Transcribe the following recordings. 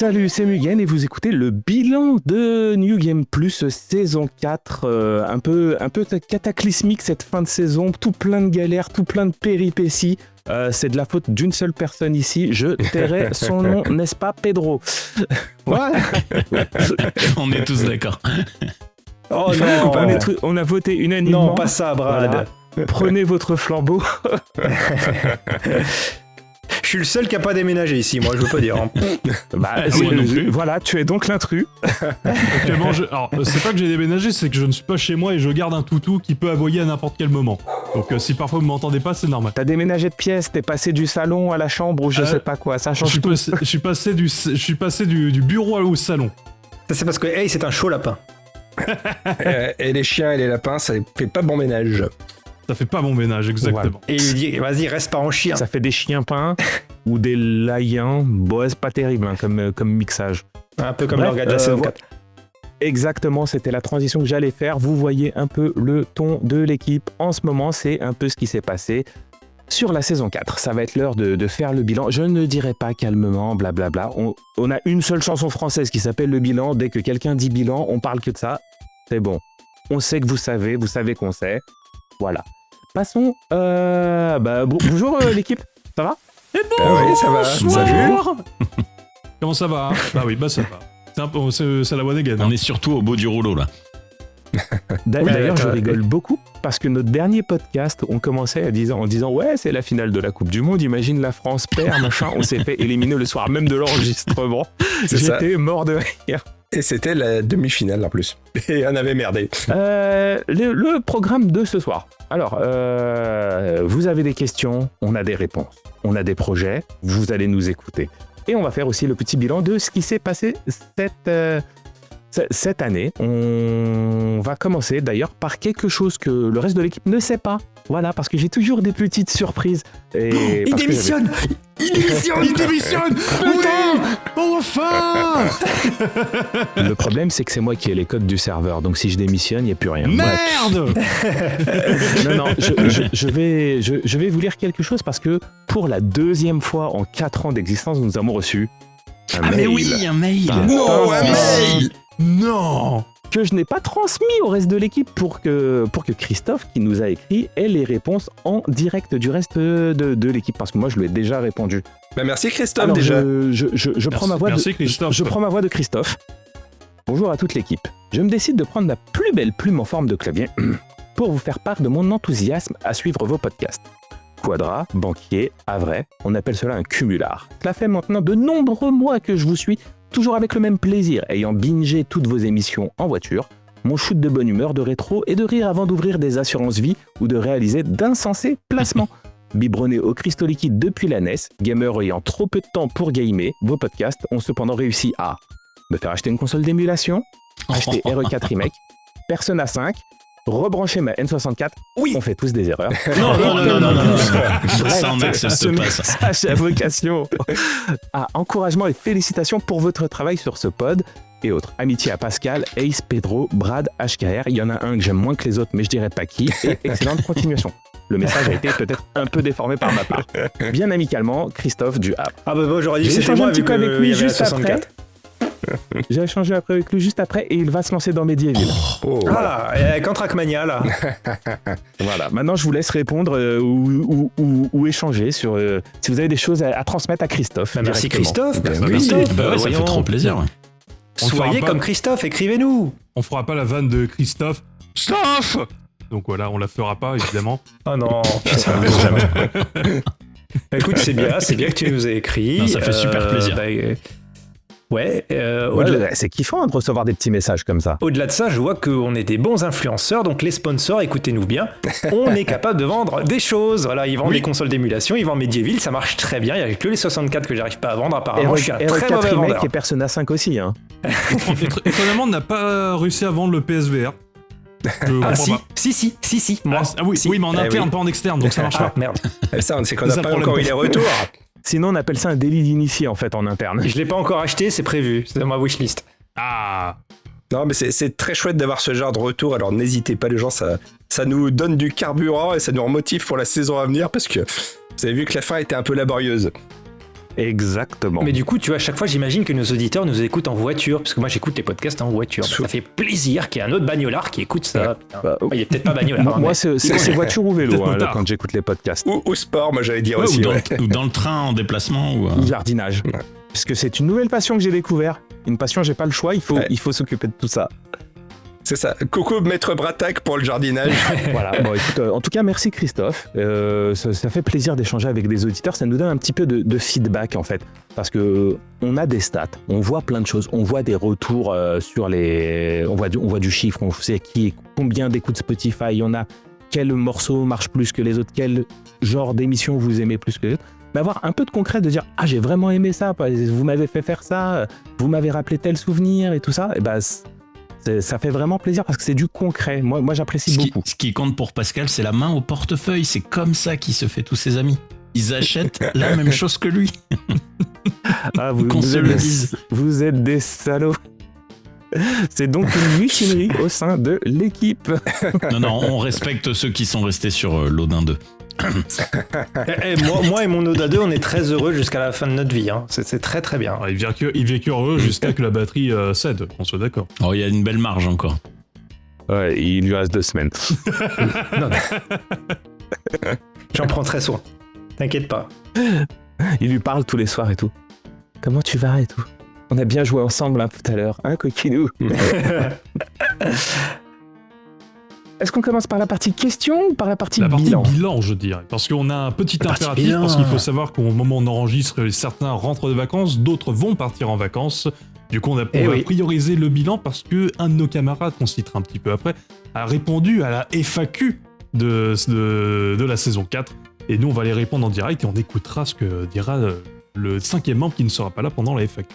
Salut, c'est Mugen et vous écoutez le bilan de New Game Plus saison 4. Un peu cataclysmique cette fin de saison, tout plein de galères, tout plein de péripéties. C'est de la faute d'une seule personne ici, je tairai son nom, n'est-ce pas Pedro? Voilà. On est tous d'accord. Oh non, on a voté unanimement. Non, pas ça, Brad. Voilà. Prenez votre flambeau. Je suis le seul qui a pas déménagé ici, moi, je veux pas dire. Hein. Moi non plus. Voilà, tu es donc l'intrus. Actuellement, alors, c'est pas que j'ai déménagé, c'est que je ne suis pas chez moi et je garde un toutou qui peut aboyer à n'importe quel moment. Donc si parfois vous m'entendez pas, c'est normal. T'as déménagé de pièce, t'es passé du salon à la chambre ou je sais pas quoi, ça change tout. Je suis passé du bureau au salon. Ça, c'est parce que, hey, c'est un chaud lapin. Et les chiens et les lapins, ça fait pas bon ménage. Ça fait pas bon ménage, exactement. Et il lui dit, vas-y, reste pas en chien. Ça fait des chiens peints ou des laïens. Bon, c'est pas terrible hein, comme mixage. Un peu comme l'organe de la saison 4. Exactement, c'était la transition que j'allais faire. Vous voyez un peu le ton de l'équipe. En ce moment, c'est un peu ce qui s'est passé sur la saison 4. Ça va être l'heure de faire le bilan. Je ne dirai pas calmement, blablabla. On a une seule chanson française qui s'appelle Le Bilan. Dès que quelqu'un dit bilan, on parle que de ça. C'est bon. On sait que vous savez qu'on sait. Voilà. Passons. Bonjour l'équipe, ça va? Oui, ça va. Salut. Comment ça va? Bah oui, ça va. C'est la one again. On est surtout au bout du rouleau là. D'ailleurs, je rigole beaucoup parce que notre dernier podcast, on commençait en disant ouais, c'est la finale de la Coupe du Monde. Imagine la France perd, machin. On s'est fait éliminer le soir même de l'enregistrement. J'étais mort de rire. Et c'était la demi-finale en plus. Et on avait merdé. Le programme de ce soir. Alors, vous avez des questions, on a des réponses. On a des projets, vous allez nous écouter. Et on va faire aussi le petit bilan de ce qui s'est passé cette année. On va commencer d'ailleurs par quelque chose que le reste de l'équipe ne sait pas. Voilà, parce que j'ai toujours des petites surprises. Et il démissionne. Il démissionne. Putain, enfin. Le problème, c'est que c'est moi qui ai les codes du serveur. Donc si je démissionne, il n'y a plus rien. Merde. Non, je vais vous lire quelque chose parce que pour la deuxième fois en 4 ans d'existence, nous avons reçu un mail. Mais oui, un mail. Non, un mail. Non. Que je n'ai pas transmis au reste de l'équipe pour que Christophe, qui nous a écrit, ait les réponses en direct du reste de l'équipe, parce que moi je lui ai déjà répondu. Bah merci Christophe. Alors, déjà. Je prends ma voix Je prends ma voix de Christophe. Bonjour à toute l'équipe. Je me décide de prendre la plus belle plume en forme de clavier pour vous faire part de mon enthousiasme à suivre vos podcasts. Quadra, Banquier, Avray, on appelle cela un cumulard. Cela fait maintenant de nombreux mois que je vous suis, toujours avec le même plaisir, ayant bingé toutes vos émissions en voiture, mon shoot de bonne humeur, de rétro et de rire avant d'ouvrir des assurances-vie ou de réaliser d'insensés placements. Biberonné au cristaux liquide depuis la NES, gamer ayant trop peu de temps pour gamer, vos podcasts ont cependant réussi à me faire acheter une console d'émulation, acheter RE4 Remake, Persona 5, rebrancher ma N64. Oui, on fait tous des erreurs. Non. Ça en n'existe pas, ça. À vocation. Encouragement et félicitations pour votre travail sur ce pod et autres. Amitié à Pascal, Ace, Pedro, Brad, HKR. Il y en a un que j'aime moins que les autres, mais je dirais pas qui. Et excellente continuation. Le message a été peut-être un peu déformé par ma part. Bien amicalement, Christophe du Havre. Ah bah moi j'aurais dit que J'ai c'était échangé moi un petit vu peu avec lui qu'il y avait la juste après. 64. J'ai échangé avec lui juste après et il va se lancer dans Medieval. Oh. Voilà, quand Trackmania là. Voilà, maintenant je vous laisse répondre ou échanger sur si vous avez des choses à transmettre à Christophe. Merci directement. Christophe. Oui. Christophe, Bah ouais, ça fait voyons. trop plaisir. Ouais. Soyez On fera comme pas- Christophe, écrivez-nous. On fera pas la vanne de Christophe. Stoph. Donc voilà, on la fera pas évidemment. Oh non, ça arrive jamais. Écoute, c'est bien que tu nous aies écrit. Non, ça fait super plaisir. Ouais, Ouais, c'est kiffant de recevoir des petits messages comme ça. au-delà de ça, je vois qu'on est des bons influenceurs, donc les sponsors, écoutez-nous bien, on est capable de vendre des choses. Voilà, ils vendent des consoles d'émulation, ils vendent Medieval, ça marche très bien. Il n'y a que les 64 que j'arrive pas à vendre, apparemment. Je suis un très RE4 mauvais Remake vendeur. et Persona 5 aussi. Hein. Étonnamment, on n'a pas réussi à vendre le PSVR. Je Ah comprends si, pas. si, moi. Oui, si. oui, mais en interne, oui. pas en externe, donc ça marche Ah, pas. merde. Ça, on sait qu'on C'est n'a un pas problème encore eu pour les retours. Sinon, on appelle ça un délit d'initié en fait en interne. Je l'ai pas encore acheté, c'est prévu, c'est dans ma wishlist. Ah. Non, mais c'est très chouette d'avoir ce genre de retour. Alors n'hésitez pas, les gens, ça nous donne du carburant et ça nous remotive pour la saison à venir parce que vous avez vu que la fin était un peu laborieuse. Exactement. Mais du coup, tu vois, à chaque fois, j'imagine que nos auditeurs nous écoutent en voiture, parce que moi, j'écoute les podcasts en voiture. Ça fait plaisir qu'il y ait un autre bagnolard qui écoute ça. Putain. Bah, Il est peut-être pas bagnolard. Moi, hein, mais- c'est voiture ou vélo Peut-être là, motard. quand j'écoute les podcasts. Ou sport, moi j'allais dire Ouais, aussi. ou, dans, ouais. ou dans le train en déplacement. Ou, Ou jardinage. Ouais. Parce que c'est une nouvelle passion que j'ai découvert. Une passion, j'ai pas le choix, Ouais. il faut s'occuper de tout ça. C'est ça. Coucou Maître Bratac pour le jardinage. Voilà. Bon, écoute, en tout cas, merci Christophe. Ça fait plaisir d'échanger avec des auditeurs. Ça nous donne un petit peu de feedback en fait, parce que on a des stats, on voit plein de choses, on voit des retours sur les, on voit du chiffre, on sait combien d'écoutes Spotify on a, quel morceau marche plus que les autres, quel genre d'émission vous aimez plus que les autres. Mais avoir un peu de concret, de dire ah j'ai vraiment aimé ça, vous m'avez fait faire ça, vous m'avez rappelé tel souvenir et tout ça, et ben ça fait vraiment plaisir parce que c'est du concret. Moi j'apprécie beaucoup. Ce qui compte pour Pascal, c'est la main au portefeuille. C'est comme ça qu'il se fait tous ses amis. Ils achètent la même chose que lui. Ah, Qu'on se le dise. vous êtes des salauds. C'est donc une mutinerie au sein de l'équipe. Non, on respecte ceux qui sont restés sur l'Odin 2. moi et mon Oda 2, on est très heureux jusqu'à la fin de notre vie. Hein. C'est très très bien. Alors, il vécu heureux jusqu'à que la batterie cède, on soit d'accord. Oh, il y a une belle marge encore. Ouais, il lui reste 2 semaines. J'en prends très soin. T'inquiète pas. Il lui parle tous les soirs et tout. Comment tu vas et tout. On a bien joué ensemble tout à l'heure, hein, coquinou. Est-ce qu'on commence par la partie question ou par la partie La partie bilan? bilan, je dirais. Parce qu'on a un petit partie impératif, bilan. parce qu'il faut savoir qu'au moment où on enregistre, certains rentrent de vacances, d'autres vont partir en vacances. Du coup, on va oui. prioriser le bilan parce que un de nos camarades, qu'on citera un petit peu après, a répondu à la FAQ de la saison 4. Et nous, on va les répondre en direct et on écoutera ce que dira le 5e membre qui ne sera pas là pendant la FAQ.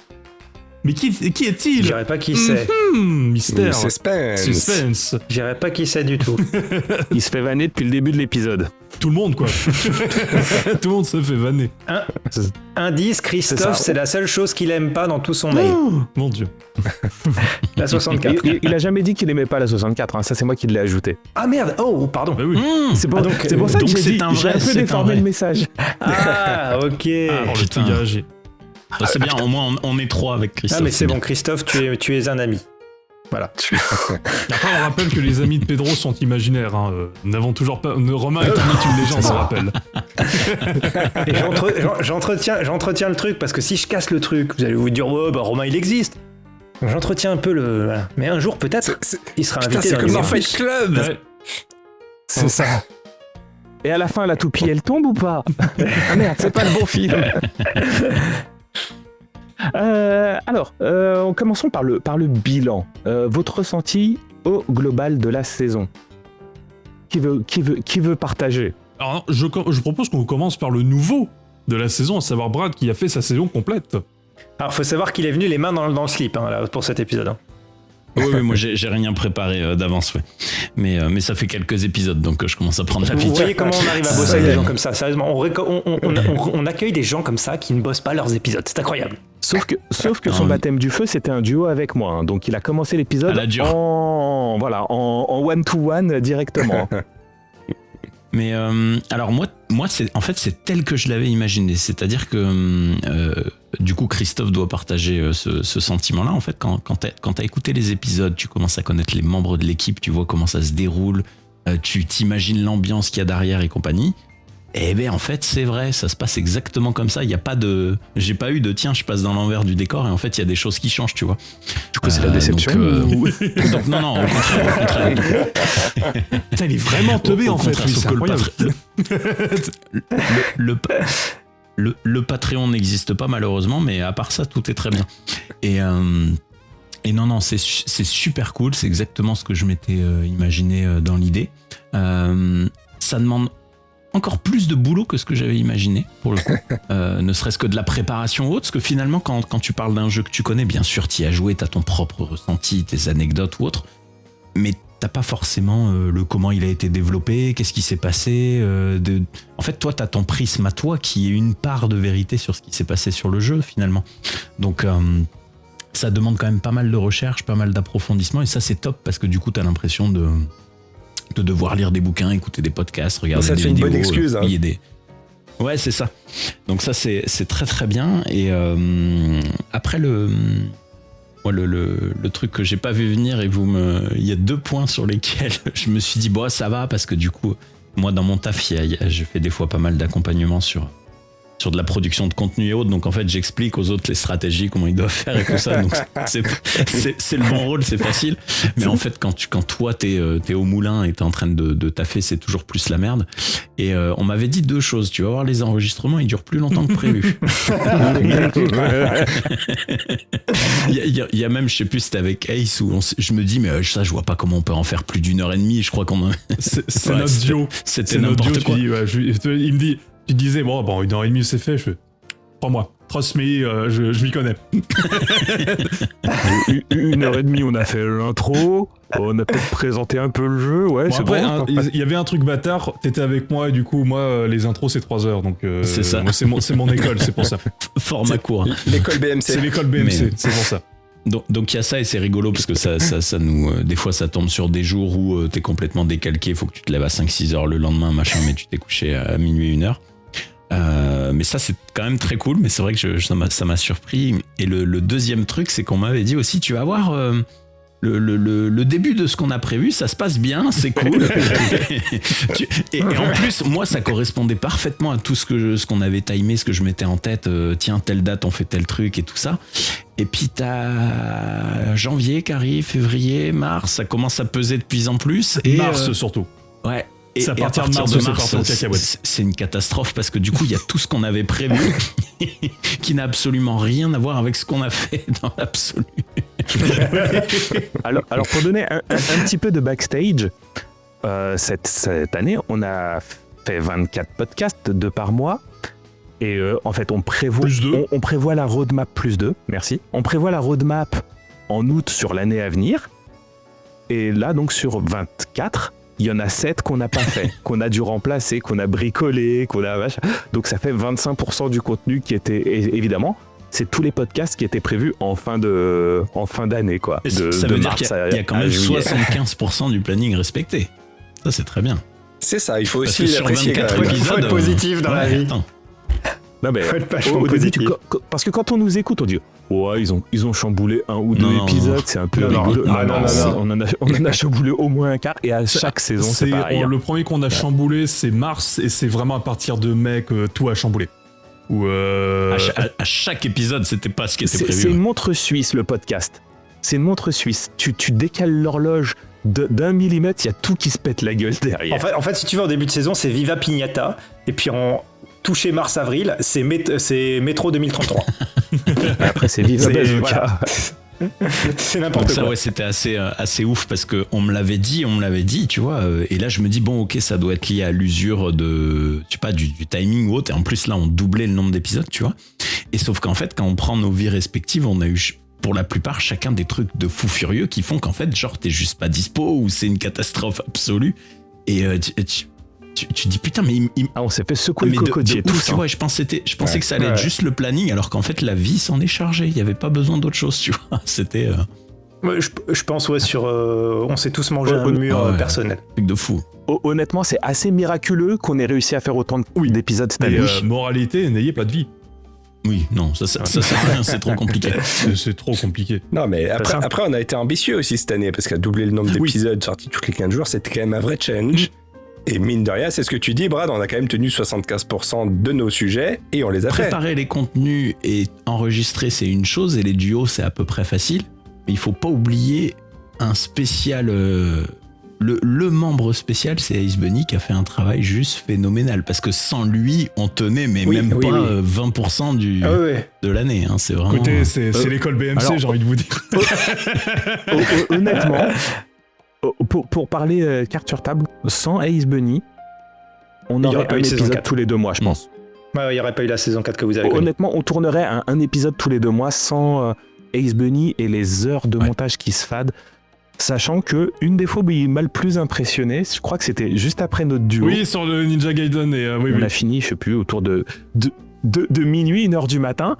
Mais qui Je est-il? dirais pas qui c'est. Mystère. Suspense. Suspense. Je dirais pas qui c'est du tout. Il se fait vanner depuis le début de l'épisode. Tout le monde, quoi. Tout le monde se fait vanner. Indice, C'est Christophe, ça. c'est la seule chose qu'il aime pas dans tout son mail. Mon Dieu. La 64. Il a jamais dit qu'il aimait pas la 64, hein. Ça c'est moi qui l'ai ajouté. Ah merde, oh, pardon. Bah oui. C'est pour, donc, c'est pour ça que donc j'ai c'est dit, un j'ai vrai, un peu c'est un déformé vrai. le message. Ah, ok. Ah, le putain. triage. Ah, c'est bien, au moins on est 3 avec Christophe. Ah, mais c'est bon, Christophe, tu es un ami. Voilà. Après, on rappelle que les amis de Pedro sont imaginaires. Hein. Nous n'avons toujours pas. Romain est un mythe, une légende, on rappelle. Et j'entretiens le truc parce que si je casse le truc, vous allez vous dire, ouais, bah Romain il existe. Donc j'entretiens un peu le. Voilà. Mais un jour, peut-être, il sera Putain, invité c'est dans comme les dans Experts. Fight Club. Ouais. C'est ça. Et à la fin, la toupie, elle tombe ou pas? Ah merde, c'est pas le bon film. Commençons par le bilan. Votre ressenti au global de la saison. Qui veut partager? Alors, non, je propose qu'on commence par le nouveau de la saison, à savoir Brad qui a fait sa saison complète. Alors, faut savoir qu'il est venu les mains dans le slip hein, là, pour cet épisode. Hein. Oui, moi j'ai rien préparé d'avance, ouais. Mais ça fait quelques épisodes, donc je commence à prendre Vous l'habitude. voyez comment on arrive à bosser avec des gens comme ça, sérieusement. On accueille des gens comme ça qui ne bossent pas leurs épisodes. C'est incroyable. Sauf que son baptême du feu, c'était un duo avec moi. Hein. Donc il a commencé l'épisode À la dure. en one-to-one directement. Mais alors moi c'est tel que je l'avais imaginé, c'est-à-dire que du coup Christophe doit partager ce sentiment-là en fait quand t'as écouté les épisodes, tu commences à connaître les membres de l'équipe, tu vois comment ça se déroule, tu t'imagines l'ambiance qu'il y a derrière et compagnie. Et ben en fait c'est vrai, ça se passe exactement comme ça. Il y a pas de, j'ai pas eu de tiens je passe dans l'envers du décor et en fait il y a des choses qui changent, tu vois. Du coup, c'est la déception. Donc non au contraire. Putain, il est vraiment teubé en fait, contraire, lui, sauf c'est que incroyable. le Patreon n'existe pas malheureusement, mais à part ça tout est très bien. Et non c'est super cool, c'est exactement ce que je m'étais imaginé dans l'idée. Ça demande encore plus de boulot que ce que j'avais imaginé, pour le coup. Ne serait-ce que de la préparation haute, parce que finalement, quand tu parles d'un jeu que tu connais, bien sûr, tu y as joué, tu as ton propre ressenti, tes anecdotes ou autres, mais t'as pas forcément le comment il a été développé, qu'est-ce qui s'est passé. En fait, toi, tu as ton prisme à toi qui est une part de vérité sur ce qui s'est passé sur le jeu, finalement. Donc, ça demande quand même pas mal de recherche, pas mal d'approfondissement, et ça, c'est top, parce que du coup, tu as l'impression de devoir lire des bouquins, écouter des podcasts, regarder Ça te des fait une vidéos, bonne excuse, hein. payer des... Ouais, c'est ça. Donc ça, c'est très très bien. Et après, le truc que j'ai pas vu venir, et il y a 2 points sur lesquels je me suis dit, bon, ça va, parce que du coup, moi, dans mon taf, je fais des fois pas mal d'accompagnement sur de la production de contenu et autres, donc en fait j'explique aux autres les stratégies, comment ils doivent faire et tout ça, donc c'est le bon rôle, c'est facile, mais en fait quand toi t'es au moulin et t'es en train de taffer, c'est toujours plus la merde. Et on m'avait dit 2 choses, tu vas voir, les enregistrements ils durent plus longtemps que prévu. il y a même, je sais plus, c'était avec Ace où je me dis, mais ça je vois pas comment on peut en faire plus d'1h30, je crois qu'on c'est notre duo, c'était n'importe quoi. Il me dit, tu disais, bon, 1h30 c'est fait, je fais, 3 mois. Trust me, je m'y connais. 1h30, on a fait l'intro, on a peut-être présenté un peu le jeu, ouais, bon, c'est après, bon. Il y avait un truc bâtard, t'étais avec moi et du coup, moi, les intros c'est 3 heures, donc c'est ça. Moi, c'est mon école, c'est pour ça. Format court. L'école BMC. C'est l'école BMC, c'est pour ça. Donc il y a ça, et c'est rigolo parce que ça nous des fois ça tombe sur des jours où t'es complètement décalqué, faut que tu te lèves à 5-6 heures le lendemain, machin, mais tu t'es couché à minuit, 1h. Mais ça c'est quand même très cool, mais c'est vrai que ça m'a surpris. Et le deuxième truc, c'est qu'on m'avait dit aussi, tu vas voir le début de ce qu'on a prévu, ça se passe bien, c'est cool. et en plus, moi, ça correspondait parfaitement à tout ce qu'on avait timé, ce que je mettais en tête. Tiens, telle date, on fait tel truc et tout ça. Et puis t'as janvier qui arrive, février, mars, ça commence à peser de plus en plus. Et mars surtout. Ouais. Et à partir de mars, c'est une catastrophe parce que du coup, il y a tout ce qu'on avait prévu qui n'a absolument rien à voir avec ce qu'on a fait dans l'absolu. Alors pour donner un petit peu de backstage, cette année, on a fait 24 podcasts, 2 par mois. Et en fait, on prévoit la roadmap +2, merci. On prévoit la roadmap en août sur l'année à venir. Et là, donc, sur 24, il y en a 7 qu'on n'a pas fait, qu'on a dû remplacer, qu'on a bricolé, donc ça fait 25% du contenu qui était, évidemment, c'est tous les podcasts qui étaient prévus en fin d'année, quoi. Ça veut dire qu'il y a quand même 75% du planning respecté. Ça, c'est très bien. C'est ça, il faut Parce aussi l'apprécier. il faut être positif dans la vie. Attends. Non, mais au début, parce que quand on nous écoute, on dit ouais, ils ont chamboulé 1 ou 2 épisodes, c'est un peu rigolo. On en a chamboulé au moins un quart, et à chaque saison, c'est pareil. Le premier qu'on a chamboulé, c'est mars, et c'est vraiment à partir de mai que tout a chamboulé. À chaque épisode, c'était pas ce qui était prévu. C'est une montre suisse, le podcast. C'est une montre suisse. Tu décales l'horloge d'1 millimètre, il y a tout qui se pète la gueule derrière. En fait, si tu veux, en début de saison, c'est Viva Pignata, et puis en touché mars-avril, c'est Métro 2033. Après, c'est Viva Bazooka. Voilà. C'est n'importe quoi. Ça, ouais, c'était assez ouf parce qu'on me l'avait dit, tu vois. Et là, je me dis, bon, ok, ça doit être lié à l'usure du timing ou autre. Et en plus, là, on doublait le nombre d'épisodes, tu vois. Et sauf qu'en fait, quand on prend nos vies respectives, on a eu, pour la plupart, chacun des trucs de fou furieux qui font qu'en fait, genre, t'es juste pas dispo ou c'est une catastrophe absolue. Et tu dis putain, mais on s'est fait secouer le cocotier tout ça. Ouais, je pensais que ça allait être juste le planning, alors qu'en fait la vie s'en est chargée. Il y avait pas besoin d'autre chose, tu vois. C'était. Ouais, je pense on s'est tous mangé un mur personnel. Truc de fou. Honnêtement, c'est assez miraculeux qu'on ait réussi à faire autant d'épisodes cette année. Moralité, n'ayez pas de vie. Oui, non, ça sert à rien, c'est trop compliqué. C'est trop compliqué. Non, mais après, on a été ambitieux aussi cette année, parce qu'à doubler le nombre d'épisodes sortis tous les 15 jours, c'était quand même un vrai challenge. Et mine de rien, c'est ce que tu dis, Brad, on a quand même tenu 75% de nos sujets et on les a fait. Préparer les contenus et enregistrer, c'est une chose, et les duos, c'est à peu près facile. Mais il faut pas oublier un spécial. Le membre spécial, c'est Ace Bunny qui a fait un travail juste phénoménal. Parce que sans lui, on tenait pas 20% de l'année. Hein, c'est vraiment. Écoutez, c'est l'école BMC, j'ai envie de vous dire. Honnêtement. Pour parler carte sur table, sans Ace Bunny, on aurait un épisode tous les 2 mois, je pense. Ouais, il n'y aurait pas eu la saison 4 que vous avez connue. Honnêtement, on tournerait un épisode tous les 2 mois sans Ace Bunny et les heures de montage qui se fadent. Sachant que une des fois où il m'a le plus impressionné, je crois que c'était juste après notre duo. Oui, sur le Ninja Gaiden. On a fini, je sais plus, autour de minuit, 1h du matin.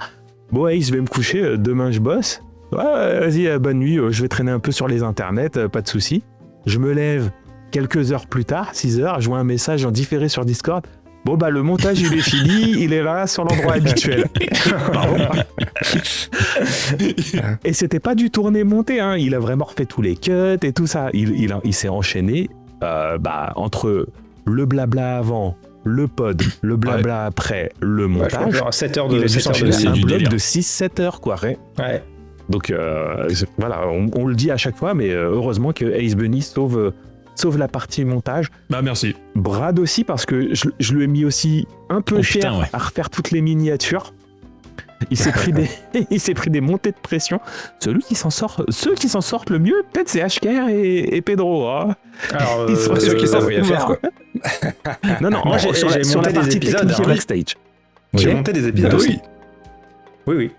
Bon, Ace, je vais me coucher, demain je bosse. Ouais, vas-y, bonne nuit, je vais traîner un peu sur les internets, pas de soucis. Je me lève quelques heures plus tard, 6 heures, je vois un message en différé sur Discord. Bon, bah, le montage, il est fini, il est là sur l'endroit habituel. Et c'était pas du tourné-monté, hein. Il a vraiment refait tous les cuts et tout ça. Il s'est enchaîné entre le blabla avant, le pod, le blabla après, le montage. Genre 7 heures Il a de dû s'enchaîner c'est un du bloc délire. de 6-7 heures, quoi. Ouais. Donc voilà, on le dit à chaque fois, mais heureusement que Ace Bunny sauve la partie montage. Bah merci. Brad aussi, parce que je lui ai mis aussi un peu cher putain, ouais. à refaire toutes les miniatures. Il s'est pris des montées de pression. Ceux qui s'en sortent le mieux, peut-être c'est HKR et Pedro. Hein. Alors, Ils sont ceux qui savent rien faire, quoi. Non, Moi, sur j'ai la monté des partie épisodes, technique et hein. backstage. J'ai Oui. monté des épisodes Ah aussi. oui. Oui.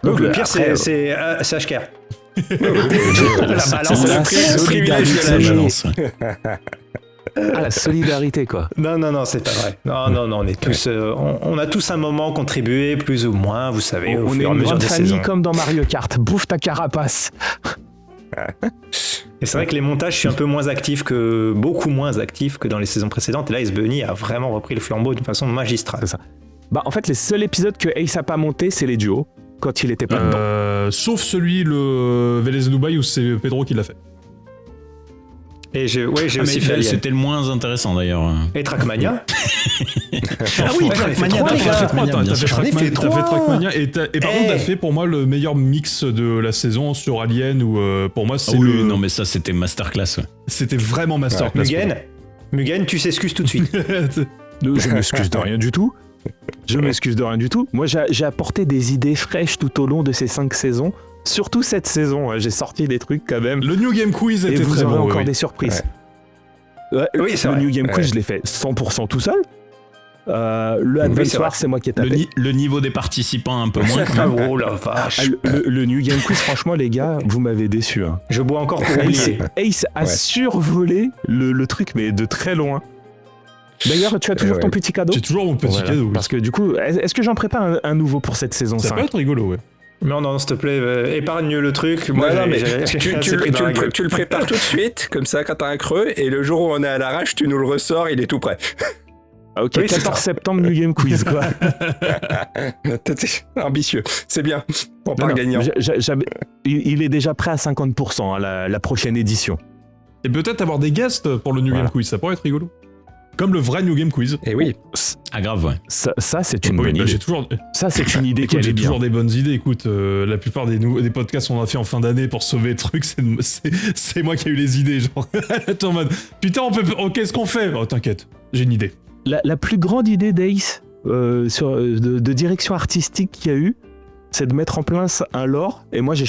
Donc le pire, après, c'est HKR. La balance, la le privilège de la solidarité. balance. La solidarité, quoi. Non, c'est pas vrai. Non, on est tous, on a tous un moment contribué, plus ou moins, vous savez, au On est fur et à une mesure grande des famille saisons. comme dans Mario Kart. Bouffe ta carapace. Et c'est vrai que les montages, je suis un peu beaucoup moins actif que dans les saisons précédentes. Et là, Ace Bunny a vraiment repris le flambeau d'une façon magistrale. C'est ça. Bah, en fait, les seuls épisodes que Ace a pas monté, c'est les duos, quand il était pas dedans. Sauf celui, le Vélez Dubaï, où c'est Pedro qui l'a fait. Et j'ai Ah, aussi mais fait Alien. c'était le moins intéressant d'ailleurs. Et Trackmania. Ah oui, Trackmania, Trackmania, les gars. Trackmania, bien T'as fait sûr. J'en ai fait Trackmania, t'as fait trois. Trackmania, et par contre, t'as fait pour moi le meilleur mix de la saison sur Alien, où pour moi, Ah c'est oui, non mais ça c'était masterclass. Ouais. c'était vraiment masterclass. Mugen, tu s'excuses tout de suite. Je m'excuse de rien du tout. Moi, j'ai apporté des idées fraîches tout au long de ces 5 saisons. Surtout cette saison, j'ai sorti des trucs quand même. Le New Game Quiz Et était vous très aurez bon. encore oui. des surprises. Ouais, Oui, c'est le vrai. New Game Quiz, Ouais. je l'ai fait 100% tout seul. Le Advance c'est vrai. War, c'est moi qui ai tapé. Le niveau des participants un peu moins quand même. Oh la vache. Le New Game Quiz, franchement, les gars, vous m'avez déçu. Hein. Je bois encore pour Ace, oublier. Ace a Ouais. survolé le truc, mais de très loin. D'ailleurs, tu as toujours Ouais. ton petit cadeau. J'ai toujours mon petit Voilà. cadeau. Oui. Parce que du coup, est-ce que j'en prépare un nouveau pour cette saison Ça 5? peut être rigolo, ouais. Non, s'il te plaît, épargne le truc. Moi, Non, mais j'ai tu assez pris dans la gueule. le prépares tout de suite, comme ça, quand t'as un creux, et le jour où on est à l'arrache, tu nous le ressors, il est tout prêt. Ah, ok, Oui, c'est 14 ça. septembre, New Game Quiz, quoi. T'es ambitieux, c'est bien. On Non, part non, gagnant. il est déjà prêt à 50% à la prochaine édition. Et peut-être avoir des guests pour le New Voilà. Game Quiz, ça pourrait être rigolo. Comme le vrai New Game Quiz. Et oui. Ah grave ouais. Ça, c'est une Oui, bonne bah, idée. j'ai toujours, Ça, c'est une idée qui écoute, j'ai est bien. toujours des bonnes idées. Écoute, la plupart des podcasts qu'on a fait en fin d'année pour sauver le truc, c'est moi qui ai eu les idées. Genre, attends, en mode, putain, qu'est-ce qu'on fait? Oh, t'inquiète, j'ai une idée. La plus grande idée d'Ace de direction artistique qu'il y a eu, c'est de mettre en place un lore, et moi j'ai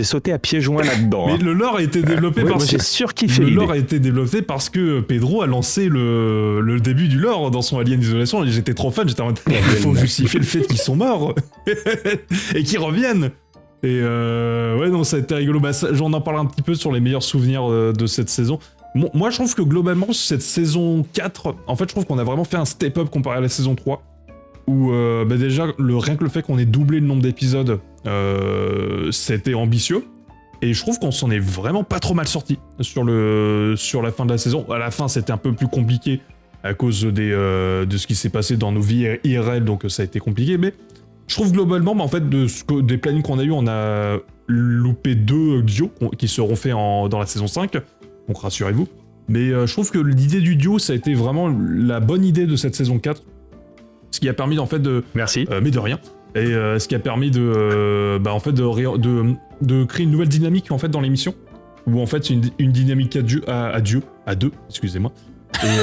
sauté à pieds joints là-dedans. Mais hein. le lore a été développé Ouais, par moi j'ai surkiffé le l'idée. lore a été développé parce que Pedro a lancé le début du lore dans son Alien Isolation, et j'étais trop fan, j'étais en mode il faut justifier le fait qu'ils sont morts et qu'ils reviennent. Et ouais, non, ça a été rigolo. Bah, j'en en parle un petit peu sur les meilleurs souvenirs de cette saison. Moi, je trouve que globalement, cette saison 4, en fait, je trouve qu'on a vraiment fait un step-up comparé à la saison 3. Où bah déjà, rien que le fait qu'on ait doublé le nombre d'épisodes, c'était ambitieux. Et je trouve qu'on s'en est vraiment pas trop mal sorti sur la fin de la saison. À la fin, c'était un peu plus compliqué à cause de ce qui s'est passé dans nos vies IRL, donc ça a été compliqué. Mais je trouve globalement, en fait, des plannings qu'on a eu, on a loupé 2 duos qui seront faits dans la saison 5. Donc rassurez-vous. Mais je trouve que l'idée du duo, ça a été vraiment la bonne idée de cette saison 4. Ce qui a permis en fait Merci. mais de rien. Et ce qui a permis de créer une nouvelle dynamique en fait dans l'émission, où en fait c'est une dynamique à deux, excusez-moi. Et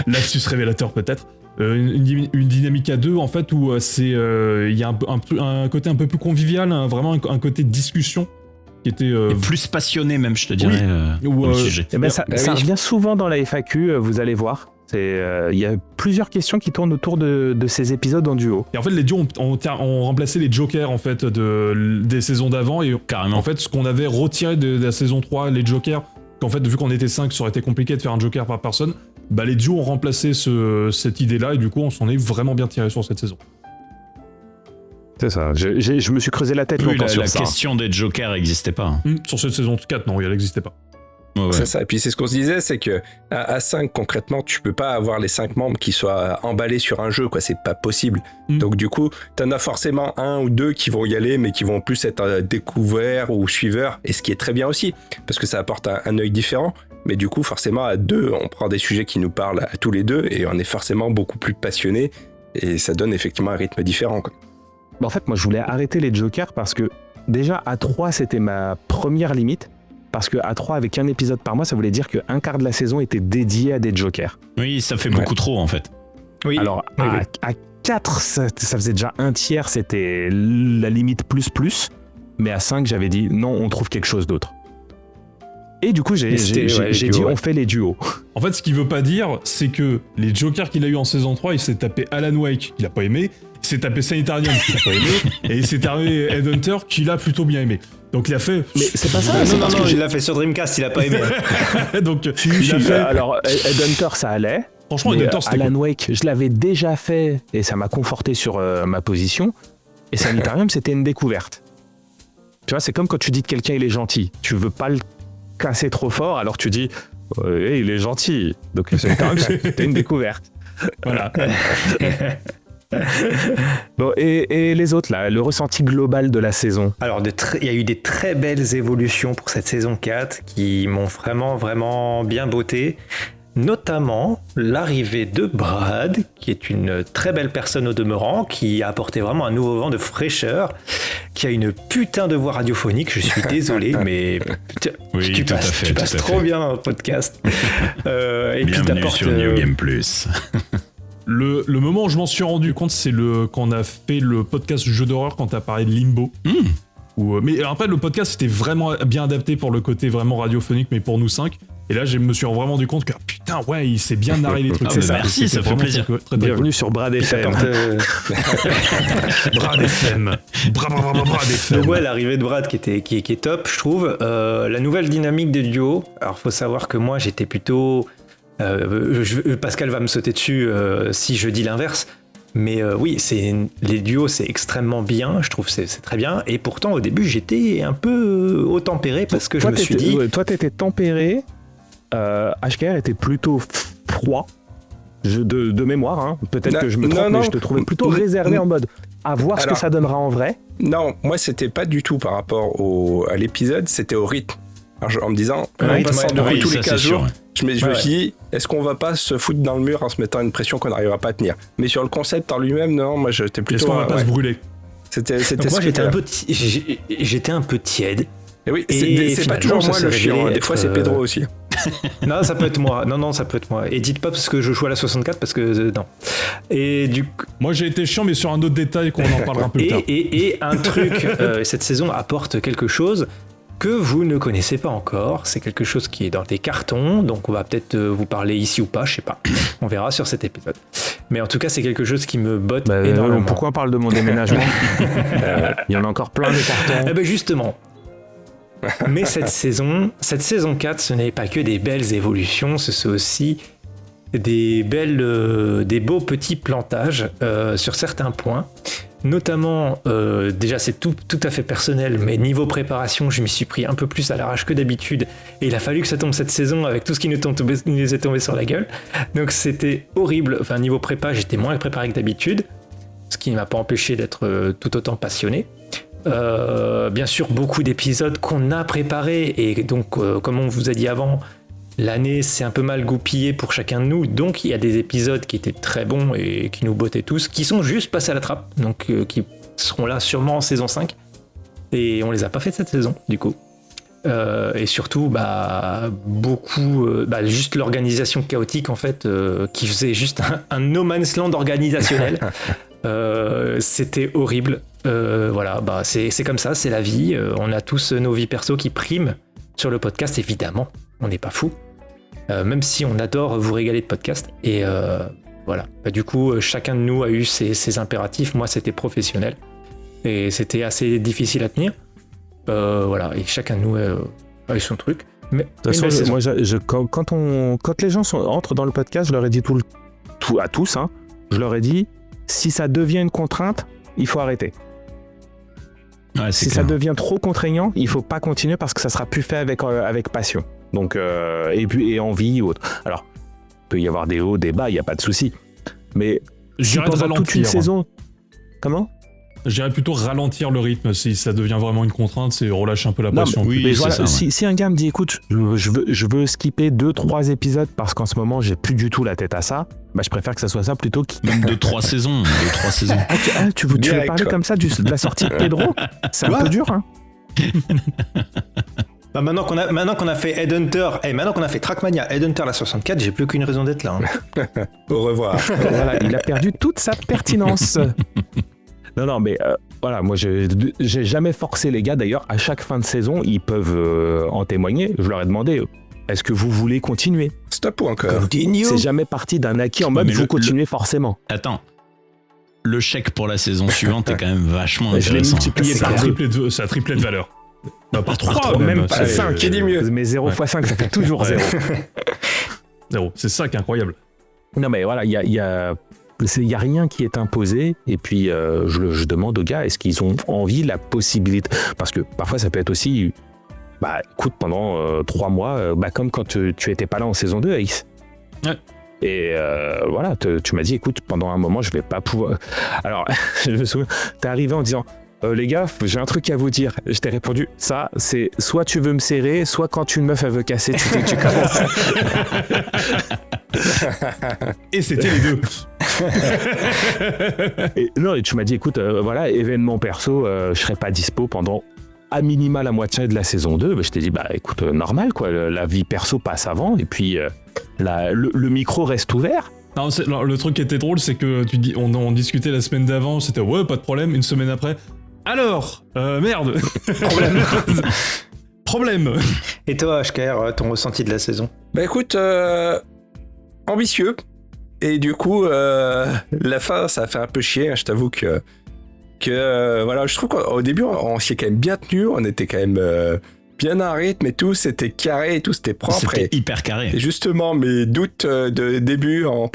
lapsus révélateur peut-être. Une dynamique à deux en fait où il y a un côté un peu plus convivial, vraiment un côté de discussion qui était Et plus passionné même je te dirais Ou, pour le sujet. Eh ben, ça oui. revient souvent dans la FAQ, vous allez voir. Il y a plusieurs questions qui tournent autour de ces épisodes en duo. Et en fait, les duos ont remplacé les jokers en fait des saisons d'avant, et Carrément. en fait, ce qu'on avait retiré de la saison 3, les jokers, qu'en fait, vu qu'on était 5, ça aurait été compliqué de faire un joker par personne, bah les duos ont remplacé cette idée-là, et du coup, on s'en est vraiment bien tiré sur cette saison. C'est ça. Je me suis creusé la tête Oui, longtemps la sur ça. question des jokers n'existait pas. Sur cette saison 4, non, elle n'existait pas. Ouais. C'est ça. Et puis c'est ce qu'on se disait, c'est que à 5 concrètement, tu peux pas avoir les 5 membres qui soient emballés sur un jeu, quoi. C'est pas possible. Donc du coup, t'en as forcément un ou deux qui vont y aller, mais qui vont plus être découverts ou suiveurs. Et ce qui est très bien aussi, parce que ça apporte un œil différent. Mais du coup, forcément, à 2, on prend des sujets qui nous parlent à tous les deux, et on est forcément beaucoup plus passionnés. Et ça donne effectivement un rythme différent, quoi. En fait, moi, je voulais arrêter les jokers parce que déjà, à 3, c'était ma première limite. Parce que à 3, avec un épisode par mois, ça voulait dire qu'un quart de la saison était dédié à des jokers. Oui, ça fait beaucoup trop en fait. Oui. Alors, oui. à 4, ça faisait déjà un tiers, c'était la limite plus. Mais à 5, j'avais dit non, on trouve quelque chose d'autre. Et du coup, j'ai dit on fait les duos. En fait, ce qu'il veut pas dire, c'est que les jokers qu'il a eu en saison 3, il s'est tapé Alan Wake, qu'il a pas aimé, il s'est tapé Sanitarium, qu'il a pas aimé, et il s'est tapé Headhunter, qu'il a plutôt bien aimé. Donc il a fait... Mais c'est pas ça. Non, il l'a fait sur Dreamcast, il a pas aimé. Donc il a fait... Alors, Headhunter, ça allait. Franchement, Mais Headhunter, c'était Alan cool. Wake, je l'avais déjà fait et ça m'a conforté sur ma position. Et Sanitarium, c'était une découverte. Tu vois, c'est comme quand tu dis que quelqu'un il est gentil. Tu veux pas le casser trop fort, alors tu dis hey, il est gentil. Donc Sanitarium, c'était une découverte. Voilà. Bon, et les autres là, le ressenti global de la saison. Alors, il y a eu des très belles évolutions pour cette saison 4 qui m'ont vraiment bien botté. Notamment l'arrivée de Brad, qui est une très belle personne au demeurant, qui a apporté vraiment un nouveau vent de fraîcheur, qui a une putain de voix radiophonique, je suis désolé, mais Oui, tu tout à passes, fait, tu tout passes à trop fait. bien dans le podcast. Et qui Bienvenue t'apporte, sur New Game Plus. Le moment où je m'en suis rendu compte, c'est quand on a fait le podcast jeu d'horreur, quand t'as parlé de Limbo. Mais après, le podcast était vraiment bien adapté pour le côté vraiment radiophonique, mais pour nous 5. Et là, je me suis vraiment rendu compte que putain, ouais, il s'est bien narré les trucs. Ah, C'est bah, merci, ça fait vraiment plaisir. très, très Bienvenue sur Brad FM. t'apporte, Brad FM. Brad FM. Donc ouais, l'arrivée de Brad qui est top, je trouve. La nouvelle dynamique des duos. Alors, faut savoir que moi, j'étais plutôt... Pascal va me sauter dessus si je dis l'inverse. Mais oui, les duos, c'est extrêmement bien. Je trouve c'est très bien. Et pourtant, au début, j'étais un peu haut tempéré parce que je me suis dit... Toi, t'étais tempéré. HKR était plutôt froid. De mémoire, hein. Peut-être que je me trompe, mais je te trouvais plutôt réservé en mode à voir ce que ça donnera en vrai. Non, moi, c'était pas du tout par rapport à l'épisode, c'était au rythme. Alors, en me disant, en rythme, passant de oui, tous les ça, 15 c'est jours, sûr, je me suis dit, est-ce qu'on va pas se foutre dans le mur en se mettant une pression qu'on n'arrivera pas à tenir? Mais sur le concept en lui-même, non, moi, j'étais plutôt... Est-ce qu'on va pas se brûler? C'était Donc moi, ce j'étais un peu tiède. Et oui, Et c'est pas finalement, toujours moi ça le s'est chiant, révélé des fois être, c'est Pedro aussi. Non, ça peut être moi. Non, ça peut être moi. Et dites pas parce que je joue à la 64 parce que non. Et du coup, Moi, j'ai été chiant, mais sur un autre détail qu'on en parlera un peu plus tard. et un truc, cette saison apporte quelque chose que vous ne connaissez pas encore. C'est quelque chose qui est dans des cartons, donc on va peut-être vous parler ici ou pas, je sais pas. On verra sur cet épisode. Mais en tout cas, c'est quelque chose qui me botte énormément. Pourquoi on parle de mon déménagement? Il y en a encore plein de cartons. Eh ben justement. Mais cette saison 4, ce n'est pas que des belles évolutions, ce sont aussi des beaux petits plantages sur certains points. Notamment, déjà c'est tout à fait personnel, mais niveau préparation, je m'y suis pris un peu plus à l'arrache que d'habitude. Et il a fallu que ça tombe cette saison avec tout ce qui nous est tombé sur la gueule. Donc c'était horrible. Enfin, niveau prépa, j'étais moins préparé que d'habitude. Ce qui ne m'a pas empêché d'être tout autant passionné. Bien sûr, beaucoup d'épisodes qu'on a préparés. Et donc, comme on vous a dit avant, l'année s'est un peu mal goupillée pour chacun de nous. Donc, il y a des épisodes qui étaient très bons et qui nous bottaient tous, qui sont juste passés à la trappe. Donc, qui seront là sûrement en saison 5. Et on les a pas fait cette saison, du coup. Et surtout, beaucoup, juste l'organisation chaotique, en fait, qui faisait juste un no man's land organisationnel. C'était horrible. Voilà, c'est comme ça, c'est la vie. On a tous nos vies perso qui priment sur le podcast, évidemment. On n'est pas fous. Même si on adore vous régaler de podcasts. Et voilà. Du coup, chacun de nous a eu ses impératifs. Moi, c'était professionnel. Et c'était assez difficile à tenir. Voilà. Et chacun de nous a eu son truc. Mais De toute façon, moi, quand les gens entrent dans le podcast, je leur ai dit à tous, hein, je leur ai dit, si ça devient une contrainte, il faut arrêter. Ouais, Si ça devient trop contraignant, il faut pas continuer parce que ça sera plus fait avec passion. Donc, et envie ou autre. Alors, il peut y avoir des hauts, des bas, il n'y a pas de souci. Mais Je dirais de pendant toute une ralentir. saison... Comment? Je dirais plutôt ralentir le rythme. Si ça devient vraiment une contrainte, c'est relâcher un peu la pression. oui, Mais c'est voilà, ça, ouais. si un gars me dit, écoute, je veux skipper 2-3 épisodes parce qu'en ce moment, j'ai plus du tout la tête à ça, bah, je préfère que ça soit ça plutôt que... Même 2-3 saisons. 2-3 saisons. tu veux Direct, parler quoi. comme ça de la sortie de Pedro? C'est un Ouais. peu dur, hein. Bah, maintenant qu'on a fait Headhunter, et maintenant qu'on a fait Trackmania, Headhunter la 64, j'ai plus qu'une raison d'être là. hein. Au revoir. Voilà, il a perdu toute sa pertinence. Non, mais voilà, moi, j'ai jamais forcé les gars. D'ailleurs, à chaque fin de saison, ils peuvent en témoigner. Je leur ai demandé, est-ce que vous voulez continuer? Stop ou encore? Continue. C'est jamais parti d'un acquis en mode, mais vous continuez forcément. Attends. Le chèque pour la saison suivante est quand même vachement Je l'ai intéressant. multiplié Ça a par 2. triplé de valeur. Bah, par 3, trois, même pas c'est- 5, qui dit mieux? Mais 0 Ouais. x 5, ça fait toujours Ouais. 0. Zéro. C'est ça qui est incroyable. Non, mais voilà, il y a rien qui est imposé. Et puis, je demande aux gars, est-ce qu'ils ont envie, la possibilité? Parce que parfois, ça peut être aussi, bah, écoute, pendant 3 mois, bah, comme quand tu étais pas là en saison 2, Ace. Ouais. Et voilà, tu m'as dit, écoute, pendant un moment, je vais pas pouvoir. Alors, je me souviens, t'es arrivé en disant, les gars, j'ai un truc à vous dire. Je t'ai répondu, ça, c'est soit tu veux me serrer, soit quand une meuf elle veut casser, tu commences. Et c'était les deux. Et, non, et tu m'as dit, écoute, voilà, événement perso, je serai pas dispo pendant à minima la moitié de la saison 2. Bah, je t'ai dit, bah écoute, normal, quoi, la vie perso passe avant, et puis le micro reste ouvert. Non, non, le truc qui était drôle, c'est que on discutait la semaine d'avant, c'était ouais, pas de problème. Une semaine après, alors, merde, problème. Et toi, HKR, ton ressenti de la saison? Bah écoute, ambitieux. Et du coup, la fin, ça a fait un peu chier. Hein, je t'avoue que voilà, je trouve qu'au début, on s'y est quand même bien tenu. On était quand même bien à un rythme et tout. C'était carré et tout, c'était propre. C'était hyper carré. Et justement, mes doutes de début, en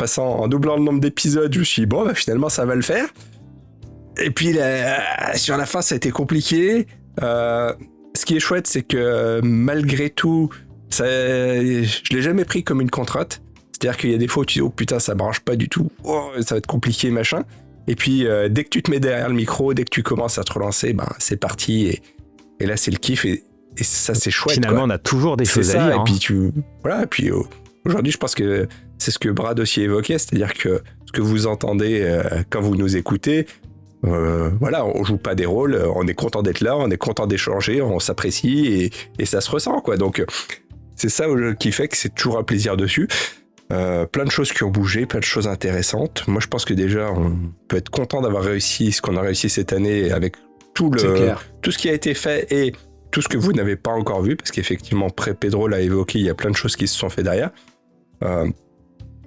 doublant le nombre d'épisodes, je me suis dit, bon, bah, finalement, ça va le faire. Et puis, sur la fin, ça a été compliqué. Ce qui est chouette, c'est que malgré tout, je l'ai jamais pris comme une contrainte. C'est-à-dire qu'il y a des fois où tu dis, oh putain, ça branche pas du tout. Oh, ça va être compliqué, machin. Et puis, dès que tu te mets derrière le micro, dès que tu commences à te relancer, ben, c'est parti. Et là, c'est le kiff. Et ça, c'est chouette. Finalement, quoi. on a toujours des C'est choses à ça, dire. et hein. puis voilà, et puis aujourd'hui, je pense que c'est ce que Brad aussi évoquait, c'est-à-dire que ce que vous entendez quand vous nous écoutez, voilà, on joue pas des rôles, on est content d'être là, on est content d'échanger, on s'apprécie et ça se ressent, quoi. Donc, c'est ça qui fait que c'est toujours un plaisir dessus. Plein de choses qui ont bougé, plein de choses intéressantes. Moi, je pense que déjà, on peut être content d'avoir réussi ce qu'on a réussi cette année avec tout ce qui a été fait et tout ce que vous n'avez pas encore vu, parce qu'effectivement, Pedro l'a évoqué, il y a plein de choses qui se sont faites derrière.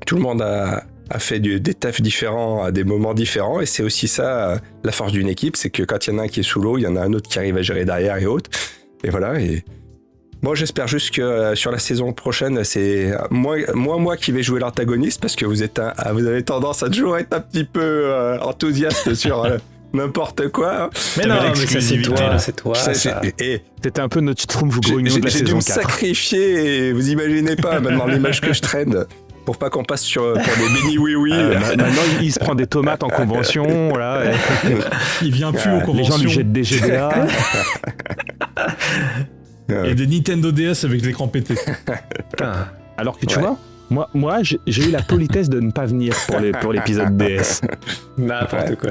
Tout le monde a fait des tafs différents à des moments différents, et c'est aussi ça, la force d'une équipe, c'est que quand il y en a un qui est sous l'eau, il y en a un autre qui arrive à gérer derrière et autres. Et voilà, et moi j'espère juste que sur la saison prochaine, c'est moi qui vais jouer l'antagoniste, parce que vous avez tendance à toujours être un petit peu enthousiaste sur n'importe quoi. Mais non, mais ça c'est l'exclusivité, toi, là. c'est toi. Ça, ça. et C'était un peu notre Schtroumpf grognon de la j'ai dû saison me 4. sacrifier, et vous imaginez pas maintenant l'image que je traîne pour pas qu'on passe pour des bénis oui. Maintenant, il se prend des tomates en convention. Voilà, Il vient plus aux les gens conventions. lui jettent des GBA. Et des Nintendo DS avec l'écran pété. Putain. Alors que tu Ouais. vois, moi j'ai eu la politesse de ne pas venir pour l'épisode DS. N'importe quoi.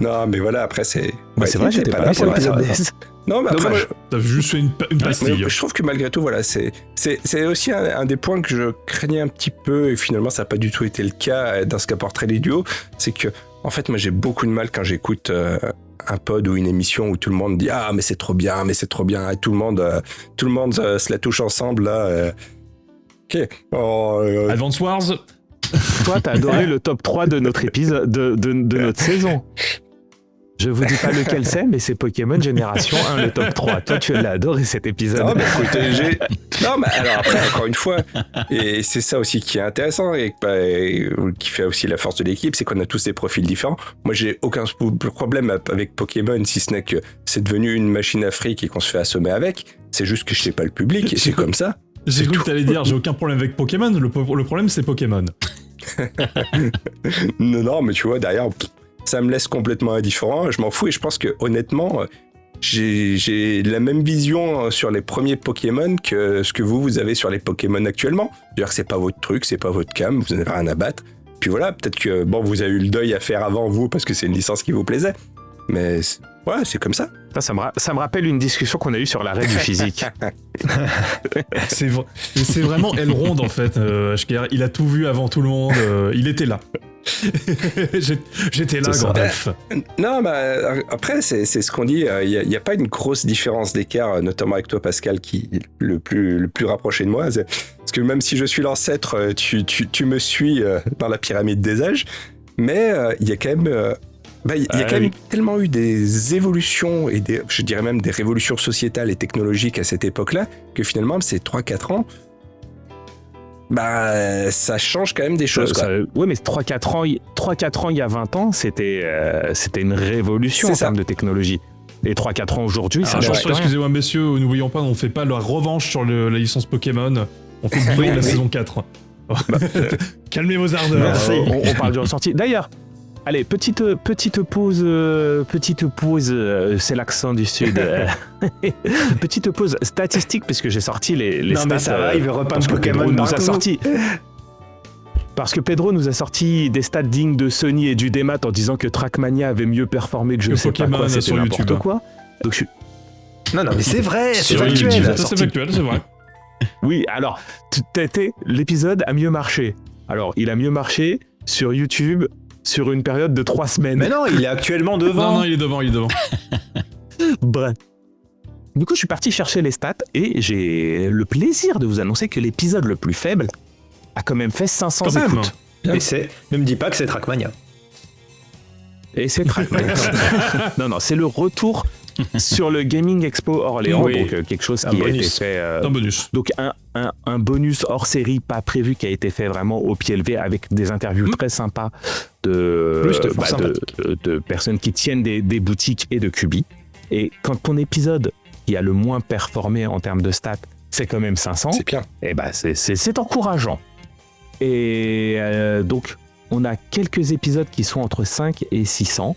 Non, mais voilà, après c'est. Bah, c'est vrai, j'étais pas là pour l'épisode DS. Non, mais après, Dommage. T'as juste fait une pastille. mais je trouve que malgré tout, voilà, c'est aussi un des points que je craignais un petit peu, et finalement ça n'a pas du tout été le cas dans ce qu'apporteraient les duos, c'est que, en fait, moi j'ai beaucoup de mal quand j'écoute un pod ou une émission où tout le monde dit ah mais c'est trop bien, et tout le monde se la touche ensemble là. Ok. Advance Wars, Toi, t'as adoré le top 3 de notre épisode, de notre saison. Je vous dis pas lequel c'est, mais c'est Pokémon Génération 1, le top 3. Toi, tu l'as adoré cet épisode. Non, mais écoute, non, mais alors après, encore une fois, et c'est ça aussi qui est intéressant et qui fait aussi la force de l'équipe, c'est qu'on a tous des profils différents. Moi, j'ai aucun problème avec Pokémon, si ce n'est que c'est devenu une machine à fric et qu'on se fait assommer avec. C'est juste que je sais pas le public et c'est comme ça. J'ai cru que t'allais dire j'ai aucun problème avec Pokémon, le problème c'est Pokémon. Non, mais tu vois, derrière, ça me laisse complètement indifférent. Je m'en fous et je pense que honnêtement, j'ai la même vision sur les premiers Pokémon que ce que vous avez sur les Pokémon actuellement. C'est-à-dire que c'est pas votre truc, c'est pas votre cam, vous n'avez rien à battre. Puis voilà, peut-être que bon, vous avez eu le deuil à faire avant vous parce que c'est une licence qui vous plaisait. Mais ouais, c'est comme ça. Ça me rappelle une discussion qu'on a eue sur l'arrêt du physique. C'est vraiment Elrond en fait. HKR, il a tout vu avant tout le monde. Il était là. J'étais là, Gandalf. Non, bah, après, c'est ce qu'on dit. Il n'y a pas une grosse différence d'écart, notamment avec toi, Pascal, qui est le plus rapproché de moi. Parce que même si je suis l'ancêtre, tu me suis dans la pyramide des âges. Mais il y a quand même... il y a quand même tellement eu des évolutions et je dirais même des révolutions sociétales et technologiques à cette époque-là que finalement, ces 3-4 ans, ça change quand même des choses. Oui, mais 3-4 ans, il y a 20 ans, c'était une révolution en termes de technologie. Et 3-4 ans aujourd'hui, ça change rien. Excusez-moi, messieurs, n'oublions pas, on ne fait pas la revanche sur la licence Pokémon. On fait le bilan de la saison 4. Calmez vos ardeurs. On parle du ressorti. D'ailleurs, allez, petite pause, c'est l'accent du Sud. Petite pause statistique, puisque j'ai sorti les non, stats. Non mais ça va, il veut repeindre Pokémon Pedro nous a sorti. Parce que Pedro nous a sorti des stats dignes de Sony et du Démat en disant que Trackmania avait mieux performé que je sais Pokémon pas quoi, c'était n'importe YouTube. Quoi. Donc Non, mais c'est vrai, c'est factuel. factuel. Ça, c'est factuel, c'est vrai. Oui, alors, l'épisode a mieux marché. Alors, il a mieux marché sur YouTube sur une période de 3 semaines. Mais non, il est actuellement devant. Non, il est devant. Bref. Du coup, je suis parti chercher les stats et j'ai le plaisir de vous annoncer que l'épisode le plus faible a quand même fait 500 écoutes. Et ne me dis pas que c'est Trackmania. Et c'est Trackmania. non, c'est le retour sur le Gaming Expo Orléans, donc quelque chose qui a été fait... un bonus. Donc un bonus hors série pas prévu qui a été fait vraiment au pied levé avec des interviews très sympas de personnes qui tiennent des boutiques et de Cubi. Et quand ton épisode qui a le moins performé en termes de stats, c'est quand même 500, c'est bien. Et c'est encourageant. Et donc on a quelques épisodes qui sont entre 5 et 600.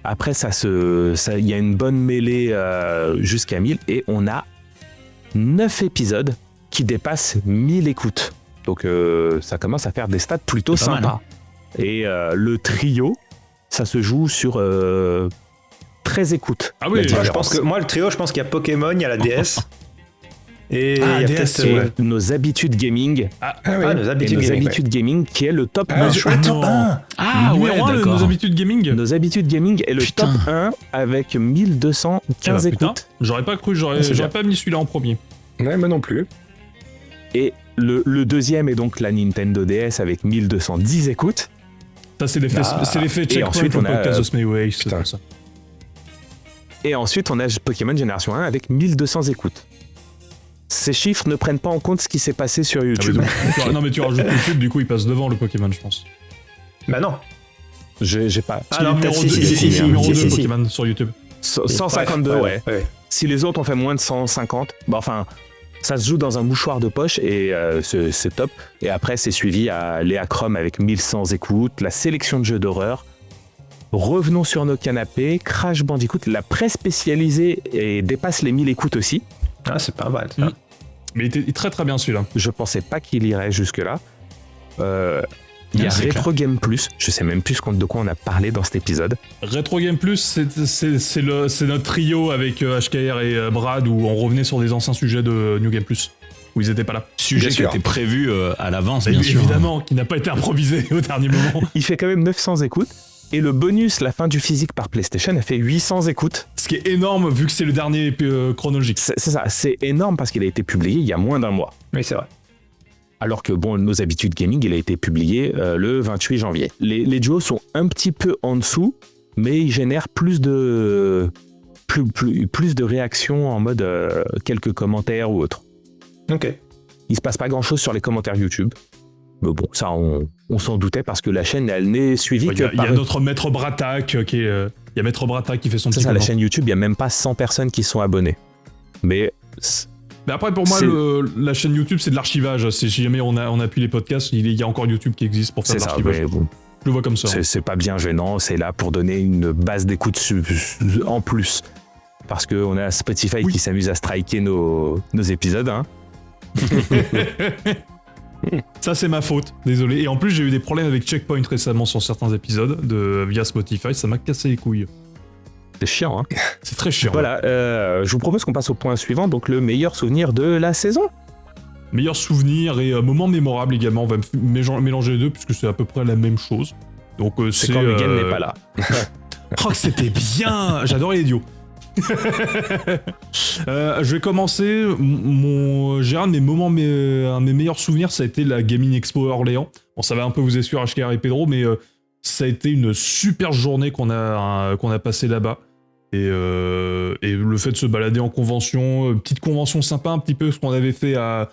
Après, il y a une bonne mêlée jusqu'à 1000 et on a 9 épisodes qui dépassent 1000 écoutes. Donc, ça commence à faire des stats plutôt sympas. Mal, hein. Et le trio, ça se joue sur 13 écoutes. Ah oui, je pense que moi, le trio, je pense qu'il y a Pokémon, il y a la DS. Et il y a DS, nos habitudes gaming. Nos habitudes gaming qui est le top 1. Top 1. Nos habitudes gaming. Nos habitudes gaming est le top 1 avec 1215 écoutes. J'aurais pas cru, j'aurais pas mis celui-là en premier. Ouais, moi non plus. Et le deuxième est donc la Nintendo DS avec 1210 écoutes. Ça, c'est l'effet checkpoint on a podcast de Smeway, c'est ça. Et ensuite, on a Pokémon Génération 1 avec 1200 écoutes. Ces chiffres ne prennent pas en compte ce qui s'est passé sur YouTube. Non, mais tu rajoutes YouTube, du coup, il passe devant le Pokémon, je pense. Bah non. J'ai pas. Numéro 2 Pokémon sur YouTube. 152, ouais. Si les autres ont fait moins de 150, ça se joue dans un mouchoir de poche et c'est top. Et après, c'est suivi à Léa Chrome avec 1100 écoutes, la sélection de jeux d'horreur. Revenons sur nos canapés, Crash Bandicoot, la presse spécialisée et dépasse les 1000 écoutes aussi. Ah, c'est pas mal, ça. Mais il était très très bien celui-là. Je pensais pas qu'il irait jusque-là. Il y a Retro Game Plus, je sais même plus de quoi on a parlé dans cet épisode. Retro Game Plus, c'est notre trio avec HKR et Brad où on revenait sur des anciens sujets de New Game Plus, où ils étaient pas là. Sujet qui était prévu à l'avance, bien sûr. Évidemment, qui n'a pas été improvisé au dernier moment. Il fait quand même 900 écoutes. Et le bonus, la fin du physique par PlayStation, a fait 800 écoutes. Ce qui est énorme vu que c'est le dernier chronologique. C'est ça, c'est énorme parce qu'il a été publié il y a moins d'un mois. Oui, c'est vrai. Alors que nos habitudes gaming, il a été publié le 28 janvier. Les duos sont un petit peu en dessous, mais ils génèrent plus de réactions en mode quelques commentaires ou autre. Ok. Il se passe pas grand-chose sur les commentaires YouTube. Mais bon, ça, on s'en doutait parce que la chaîne, elle n'est suivie que par... Il y a notre Maître Bratak qui est... Il y a Maître Bratak qui fait son petit la chaîne YouTube, il n'y a même pas 100 personnes qui sont abonnées. Mais Mais après, pour moi, la chaîne YouTube, c'est de l'archivage. Si jamais on appuie les podcasts, il y a encore YouTube qui existe pour faire de C'est ça, l'archivage. mais bon, Je le vois comme ça. c'est pas bien gênant, c'est là pour donner une base d'écoute en plus. Parce qu'on a Spotify qui s'amuse à striker nos épisodes. Hein. Ça, c'est ma faute, désolé. Et en plus, j'ai eu des problèmes avec Checkpoint récemment sur certains épisodes via Spotify. Ça m'a cassé les couilles. C'est chiant, hein. C'est très chiant. Voilà, je vous propose qu'on passe au point suivant, donc le meilleur souvenir de la saison. Meilleur souvenir et moment mémorable également. On va mélanger les deux puisque c'est à peu près la même chose. Donc C'est quand Mugen n'est pas là. Oh, c'était bien. J'adorais les duos. Je vais commencer. J'ai un de mes meilleurs souvenirs, ça a été la Gaming Expo à Orléans. Bon, ça va un peu vous essuyer HKR et Pedro, mais ça a été une super journée qu'on a passée là-bas. Et le fait de se balader en convention, petite convention sympa, un petit peu ce qu'on avait fait à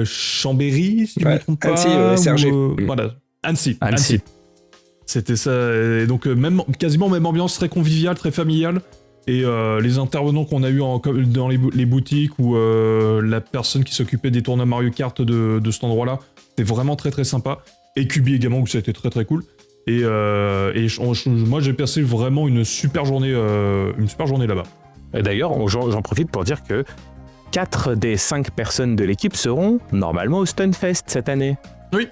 Chambéry, si je ne me trompe pas. Annecy, Sergi. Voilà, Annecy. C'était ça, et donc quasiment même ambiance, très conviviale, très familiale. Et les intervenants qu'on a eu dans les boutiques ou la personne qui s'occupait des tournois Mario Kart de cet endroit-là, c'était vraiment très très sympa. Et Kubi également, où ça a été très très cool. Et moi j'ai passé vraiment une super journée là-bas. Et d'ailleurs, j'en profite pour dire que 4 des 5 personnes de l'équipe seront normalement au Stunfest cette année. Oui.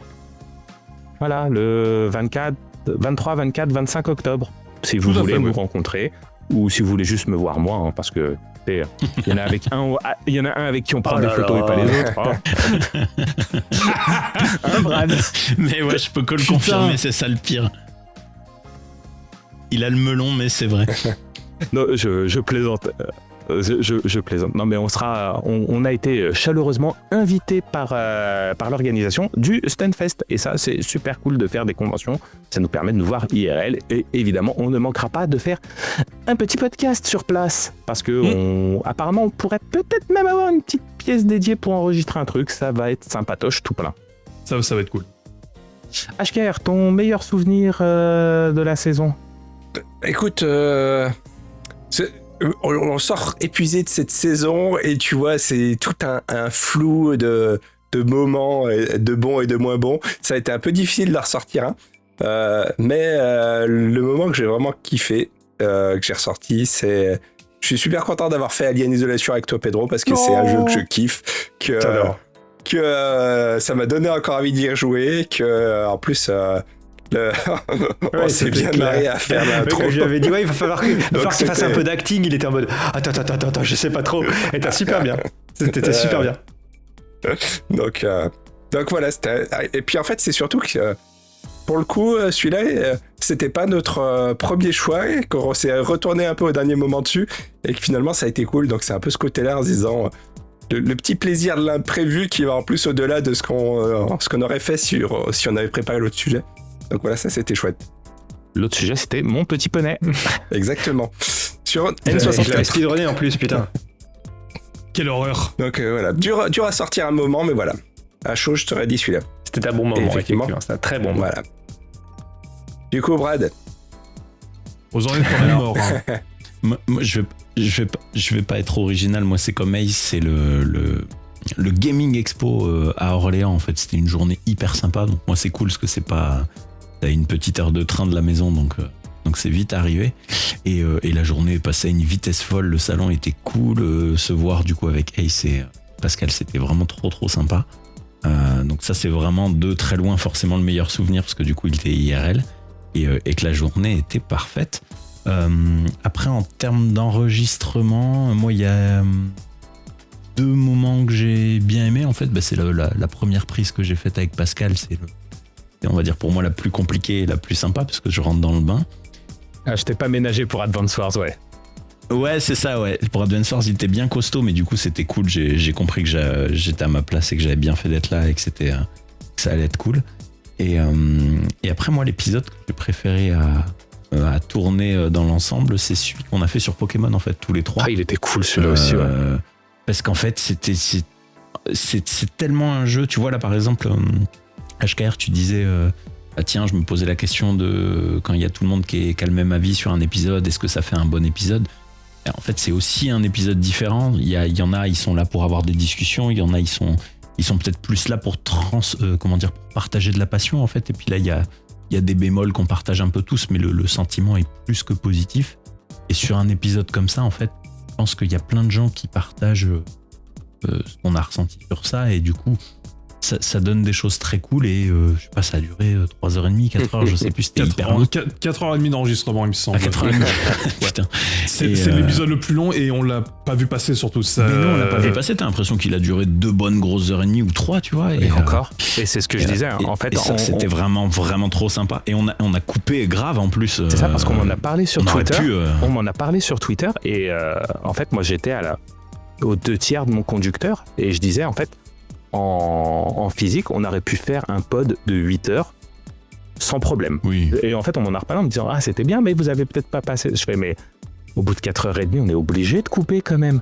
Voilà, le 23, 24, 25 octobre. Si vous voulez me rencontrer, ou si vous voulez juste me voir moi, hein, parce que il y en a un avec qui on prend des photos et pas les autres. Hein, Brad. Mais ouais, je peux que le confirmer, c'est ça le pire. Il a le melon, mais c'est vrai. Non, je plaisante. Je plaisante. Non, mais on a été chaleureusement invité par l'organisation du Stunfest. Et ça, c'est super cool de faire des conventions. Ça nous permet de nous voir IRL. Et évidemment, on ne manquera pas de faire un petit podcast sur place. Parce que apparemment, on pourrait peut-être même avoir une petite pièce dédiée pour enregistrer un truc. Ça va être sympatoche tout plein. Ça va être cool. HKR, ton meilleur souvenir de la saison? Écoute, on sort épuisé de cette saison et tu vois, c'est tout un flou de moments, de bons et de moins bons. Ça a été un peu difficile de la ressortir, hein. Mais le moment que j'ai vraiment kiffé, que j'ai ressorti, c'est... Je suis super content d'avoir fait Alien Isolation avec toi, Pedro, parce que c'est un jeu que je kiffe, que ça m'a donné encore envie d'y rejouer, que en plus... on s'est bien marré à faire l'intro. Je lui avais dit, il va falloir qu'il fasse un peu d'acting. Il était en mode, attends, je sais pas trop. Et t'as super bien. C'était super bien. Donc voilà, c'était... Et puis en fait, c'est surtout que pour le coup, celui-là, c'était pas notre premier choix, et qu'on s'est retourné un peu au dernier moment dessus, et que finalement, ça a été cool. Donc c'est un peu ce côté-là en se disant... Le petit plaisir de l'imprévu qui va en plus au-delà de ce qu'on aurait fait si on avait préparé l'autre sujet. Donc voilà, ça c'était chouette. L'autre sujet, c'était Mon Petit Poney. Exactement. Sur N64. N64. Speedrunner en plus, putain. Quelle horreur. Donc voilà, dur à sortir un moment, mais voilà. À chaud, je t'aurais dit celui-là. C'était un bon moment, effectivement. C'était un très bon moment. Voilà. Du coup, Brad. Aux oreilles quand même mort. Hein. Moi, je vais pas être original. Moi, c'est comme Ace, c'est le Gaming Expo à Orléans. En fait, c'était une journée hyper sympa. Donc moi, c'est cool parce que c'est pas... T'as une petite heure de train de la maison, donc c'est vite arrivé. Et la journée est passée à une vitesse folle. Le salon était cool. Se voir du coup avec Ace et Pascal, c'était vraiment trop sympa. Donc ça, c'est vraiment de très loin forcément le meilleur souvenir parce que du coup, il était IRL et que la journée était parfaite. Après, en termes d'enregistrement, moi, il y a 2 moments que j'ai bien aimé. En fait, c'est la première prise que j'ai faite avec Pascal. C'est on va dire pour moi la plus compliquée et la plus sympa parce que je rentre dans le bain. Ah, je t'ai pas ménagé pour Advance Wars, ouais. Ouais, c'est ça, ouais. Pour Advance Wars, il était bien costaud, mais du coup, c'était cool. J'ai compris que j'étais à ma place et que j'avais bien fait d'être là et que que ça allait être cool. Et après, moi, l'épisode que j'ai préféré à tourner dans l'ensemble, c'est celui qu'on a fait sur Pokémon, en fait, tous les 3. Ah, il était cool celui-là aussi, ouais. Parce qu'en fait, c'est tellement un jeu. Tu vois, là, par exemple, HKR, tu disais... tiens, je me posais la question de quand il y a tout le monde qui a le même avis sur un épisode, est-ce que ça fait un bon épisode? Et en fait, c'est aussi un épisode différent. Il y en a, ils sont là pour avoir des discussions. Il y en a, ils sont peut-être plus là pour pour partager de la passion, en fait. Et puis là, il y a des bémols qu'on partage un peu tous, mais le sentiment est plus que positif. Et sur un épisode comme ça, en fait, je pense qu'il y a plein de gens qui partagent ce qu'on a ressenti sur ça. Et du coup, ça donne des choses très cool. Et je sais pas, ça a duré 3h30, 4h, je sais plus, c'était hyper long. 4h30 d'enregistrement, il me semble. 4h30. Putain. C'est l'épisode le plus long et on l'a pas vu passer surtout. Ça... Mais non, on l'a pas vu passer. T'as l'impression qu'il a duré 2 bonnes grosses heures et demie ou 3, tu vois. Et encore. Et c'est ce que je disais. En fait, c'était vraiment, vraiment trop sympa. Et on a coupé grave en plus. C'est ça, parce qu'on m'en a parlé sur Twitter. On m'en a parlé sur Twitter. Et en fait, moi, j'étais aux 2/3 de mon conducteur. Et je disais, en fait, en physique, on aurait pu faire un pod de 8 heures sans problème. Oui. Et en fait, on m'en a reparlé en me disant, ah, c'était bien, mais vous avez peut-être pas passé. Je fais, mais au bout de 4h30, on est obligé de couper quand même.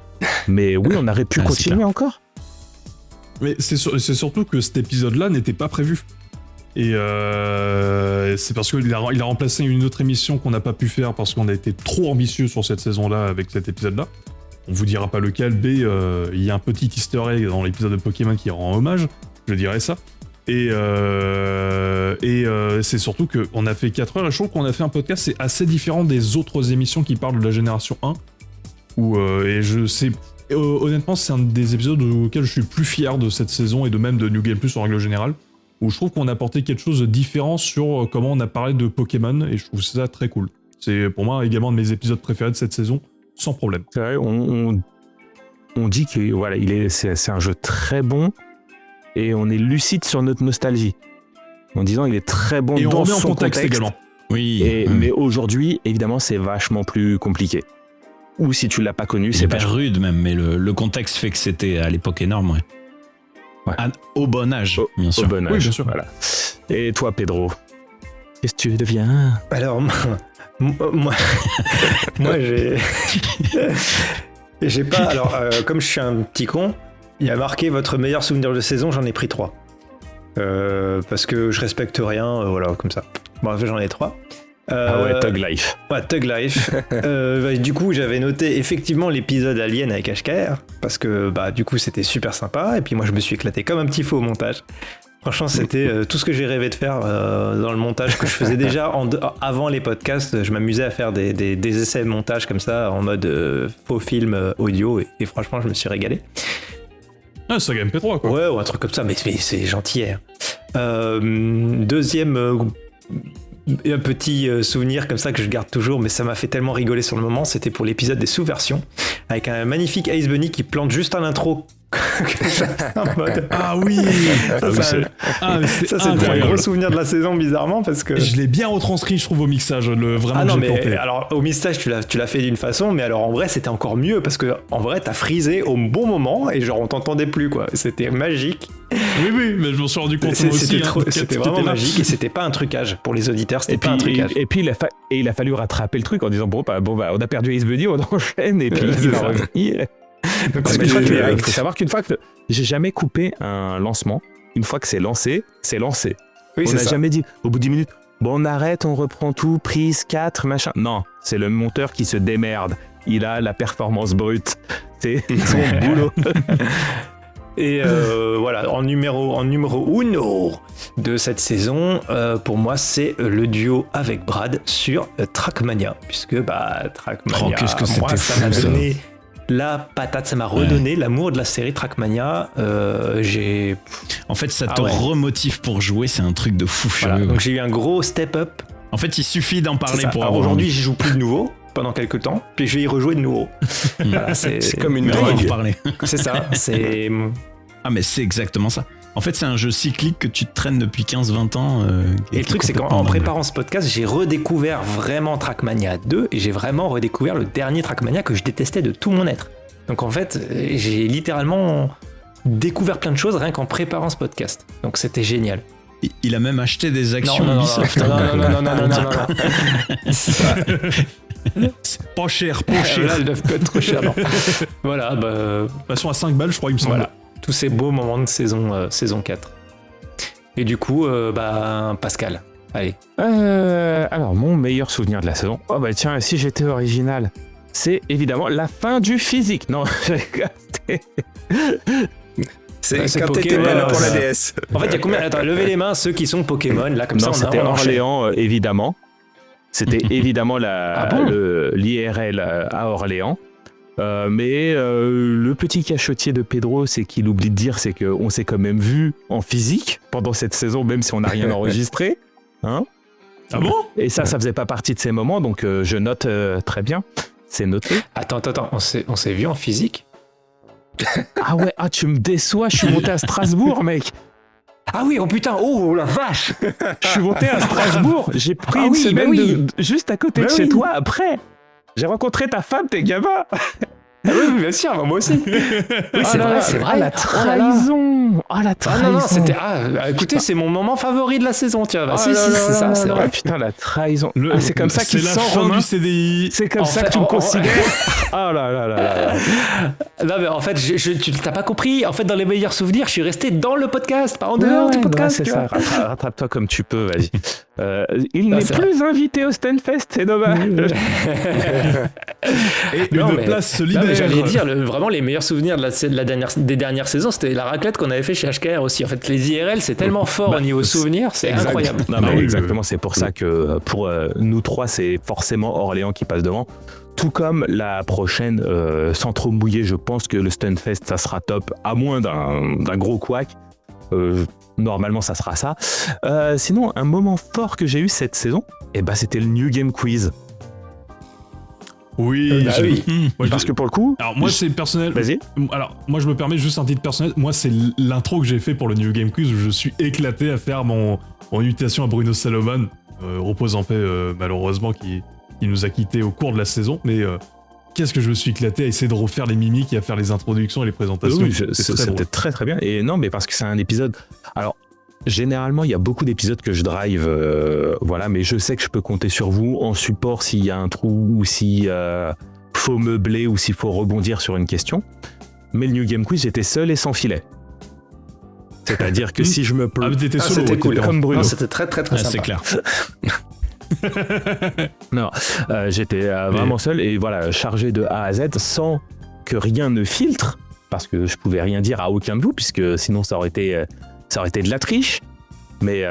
Mais oui, on aurait pu continuer encore. Mais c'est surtout que cet épisode-là n'était pas prévu. Et c'est parce qu'il a remplacé une autre émission qu'on n'a pas pu faire parce qu'on a été trop ambitieux sur cette saison-là avec cet épisode-là. On vous dira pas lequel, il y a un petit easter egg dans l'épisode de Pokémon qui rend hommage, je dirais ça. Et c'est surtout qu'on a fait 4 heures et je trouve qu'on a fait un podcast, c'est assez différent des autres émissions qui parlent de la génération 1. Honnêtement, c'est un des épisodes auxquels je suis plus fier de cette saison et de même de New Game Plus en règle générale, où je trouve qu'on a apporté quelque chose de différent sur comment on a parlé de Pokémon et je trouve ça très cool. C'est pour moi également un de mes épisodes préférés de cette saison. Sans problème. C'est vrai, on dit que voilà, c'est un jeu très bon et on est lucide sur notre nostalgie. En disant il est très bon et dans on remet en son contexte également. Oui. Mais aujourd'hui, évidemment, c'est vachement plus compliqué. Ou si tu l'as pas connu, c'est pas rude même, mais le contexte fait que c'était à l'époque énorme, ouais. Au bon âge, bien sûr. Au bon âge, oui, bien sûr. Voilà. Et toi, Pedro, qu'est-ce que tu deviens ? Alors, moi j'ai pas. Alors, comme je suis un petit con, il y a marqué votre meilleur souvenir de saison, j'en ai pris 3. Parce que je respecte rien, voilà, comme ça. Bref, j'en ai 3. Ah ouais, Thug Life. Ouais, Thug Life. Du coup, j'avais noté effectivement l'épisode Alien avec HKR, parce que du coup, c'était super sympa. Et puis moi, je me suis éclaté comme un petit fou au montage. Franchement, c'était tout ce que j'ai rêvé de faire dans le montage que je faisais déjà avant les podcasts. Je m'amusais à faire des essais de montage comme ça, en mode faux film audio, et franchement, je me suis régalé. Ah, c'est MP3, quoi. Ouais, ou un truc comme ça, mais c'est gentil. Deuxième, un petit souvenir comme ça que je garde toujours, mais ça m'a fait tellement rigoler sur le moment, c'était pour l'épisode des sous-versions, avec un magnifique Ace Bunny qui plante juste à l'intro. En mode... Ah oui, c'est un gros souvenir de la saison, bizarrement, parce que je l'ai bien retranscrit, je trouve, au mixage. Vraiment, non, j'ai mais planté. alors au mixage tu l'as fait d'une façon, mais alors en vrai c'était encore mieux parce que en vrai t'as frisé au bon moment et genre on t'entendait plus, quoi. C'était magique. Oui, mais je m'en suis rendu compte aussi. C'était vraiment magique et c'était pas un trucage pour les auditeurs. C'était pas un trucage. Et puis il a fallu rattraper le truc en disant bon on a perdu Ace Bunny, on enchaîne et puis il va revenir. Il faut savoir qu'une fois que j'ai jamais coupé un lancement, une fois que c'est lancé, c'est lancé. Oui, on n'a jamais dit au bout de 10 minutes, bon on arrête, on reprend tout, prise 4, machin. Non, c'est le monteur qui se démerde. Il a la performance brute. C'est son boulot. Et voilà, en numéro 1 de cette saison, pour moi, c'est le duo avec Brad sur Trackmania. Puisque Trackmania, qu'est-ce que moi, c'était ça m'a fou, donné la patate, ça m'a redonné l'amour de la série Trackmania. En fait, ça te remotive pour jouer, c'est un truc de fou furieux. Donc j'ai eu un gros step up. En fait, il suffit d'en parler pour avoir. Aujourd'hui, j'y joue plus de nouveau pendant quelques temps, puis je vais y rejouer de nouveau. Voilà, c'est comme une drogue. Parler. C'est ça, c'est... Ah mais c'est exactement ça. En fait, c'est un jeu cyclique que tu te traînes depuis 15-20 ans. Et le truc, c'est qu'en préparant ce podcast, j'ai redécouvert vraiment Trackmania 2 et j'ai vraiment redécouvert le dernier Trackmania que je détestais de tout mon être. Donc en fait, j'ai littéralement découvert plein de choses rien qu'en préparant ce podcast. Donc c'était génial. Il a même acheté des actions Ubisoft. Non. C'est pas cher. Là, elles doivent pas être trop chères, non. Voilà, De toute façon, à 5 balles, je crois, il me semble. Voilà, tous ces beaux moments de saison 4. Et du coup, Pascal, allez. Alors, mon meilleur souvenir de la saison. Oh bah tiens, si j'étais original, c'est évidemment la fin du physique. Non, c'est quand t'étais pas là pour la DS. En fait, il y a combien? Attends, levez les mains ceux qui sont Pokémon, là, comme non, ça, c'était on enchaîne. Orléans, évidemment. C'était évidemment l'IRL à Orléans. Mais le petit cachotier de Pedro, c'est qu'il oublie de dire, c'est qu'on s'est quand même vu en physique pendant cette saison, même si on n'a rien enregistré. Hein? Ah bon? Et ça faisait pas partie de ces moments, donc je note très bien. C'est noté. Attends, on s'est vu en physique? Ah ouais, tu me déçois, je suis monté à Strasbourg, mec. Ah oui, oh putain, oh la vache! Je suis monté à Strasbourg, j'ai pris une oui, semaine bah oui. juste à côté de chez toi après. J'ai rencontré ta femme, tes gamins. Ah oui, bien sûr, moi aussi. Oui, c'est vrai, c'est vrai. Ah, la trahison. Ah, la Ah trahison. non, c'était. Écoutez, c'est mon moment favori de la saison, tiens. Bah, si, c'est ça, c'est vrai. Putain, la trahison. C'est comme ça qu'il C'est la sent, fin Romain. du CDI. C'est comme ça que tu me considères. Oh là là là là. Non, mais en fait, tu t'as pas compris. En fait, dans les meilleurs souvenirs, je suis resté dans le podcast, pas en dehors du podcast. C'est tu ça. vois. Rattrape-toi comme tu peux, vas-y. Il n'est c'est plus invité au Stunfest, c'est dommage. Et Non, une mais- place se Non, libère. mais j'allais dire, vraiment, les meilleurs souvenirs des dernières saisons, c'était la raclette qu'on avait fait chez HKR aussi. En fait, les IRL, c'est tellement fort au niveau souvenirs, c'est Exact. incroyable. Non, mais oui, exactement, c'est pour ça que pour nous trois, c'est forcément Orléans qui passe devant. Tout comme la prochaine, sans trop mouiller, je pense que le Stunfest, ça sera top, à moins d'un gros couac. Normalement, ça sera ça. Sinon, un moment fort que j'ai eu cette saison, c'était le New Game Quiz. Oui, Bah j'ai- oui. Moi, je- Parce que pour le coup, Alors moi c'est personnel. vas-y. Alors moi je me permets juste un titre personnel. Moi c'est l'intro que j'ai fait pour le New Game Quiz où je suis éclaté à faire mon imitation à Bruno Salomon, repose en paix malheureusement qui nous a quittés au cours de la saison. Mais qu'est-ce que je me suis éclaté à essayer de refaire les mimiques et à faire les introductions et les présentations. Oui, C'est très c'était drôle. très très bien. Et non, mais parce que c'est un épisode. Alors, généralement, il y a beaucoup d'épisodes que je drive, voilà, mais je sais que je peux compter sur vous en support s'il y a un trou ou s'il faut meubler ou s'il faut rebondir sur une question. Mais le New Game Quiz, j'étais seul et sans filet. C'est-à-dire que si je me Ah mais t'étais solo, c'était ouais, cool. t'étais comme Bruno. Non, c'était très très très Ouais, sympa. c'est clair. Non, j'étais vraiment seul et voilà, chargé de A à Z sans que rien ne filtre, parce que je pouvais rien dire à aucun de vous, puisque sinon ça aurait été de la triche. Mais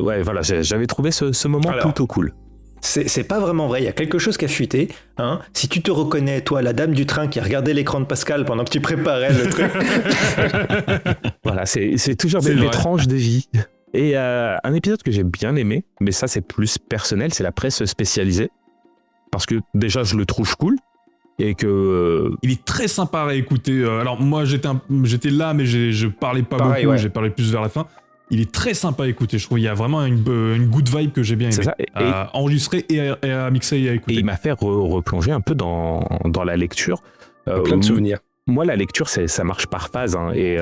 ouais, voilà, j'avais trouvé ce moment Alors, plutôt cool. C'est pas vraiment vrai, il y a quelque chose qui a fuité. Hein. Si tu te reconnais, toi, la dame du train qui a regardé l'écran de Pascal pendant que tu préparais le truc. Voilà, c'est toujours C'est des vrai. tranches de vie. Et un épisode que j'ai bien aimé, mais ça c'est plus personnel, c'est la presse spécialisée. Parce que déjà je le trouve cool. Et que Il est très sympa à réécouter. Alors moi j'étais là mais je parlais pas Pareil, beaucoup, ouais. j'ai parlé plus vers la fin. Il est très sympa à écouter, je trouve. Il y a vraiment une good vibe que j'ai bien aimé. c'est ça. À enregistrer et à mixer et à Et écouter. il m'a fait replonger un peu dans la lecture. Plein de souvenirs. Moi, la lecture, ça marche par phase. Hein, et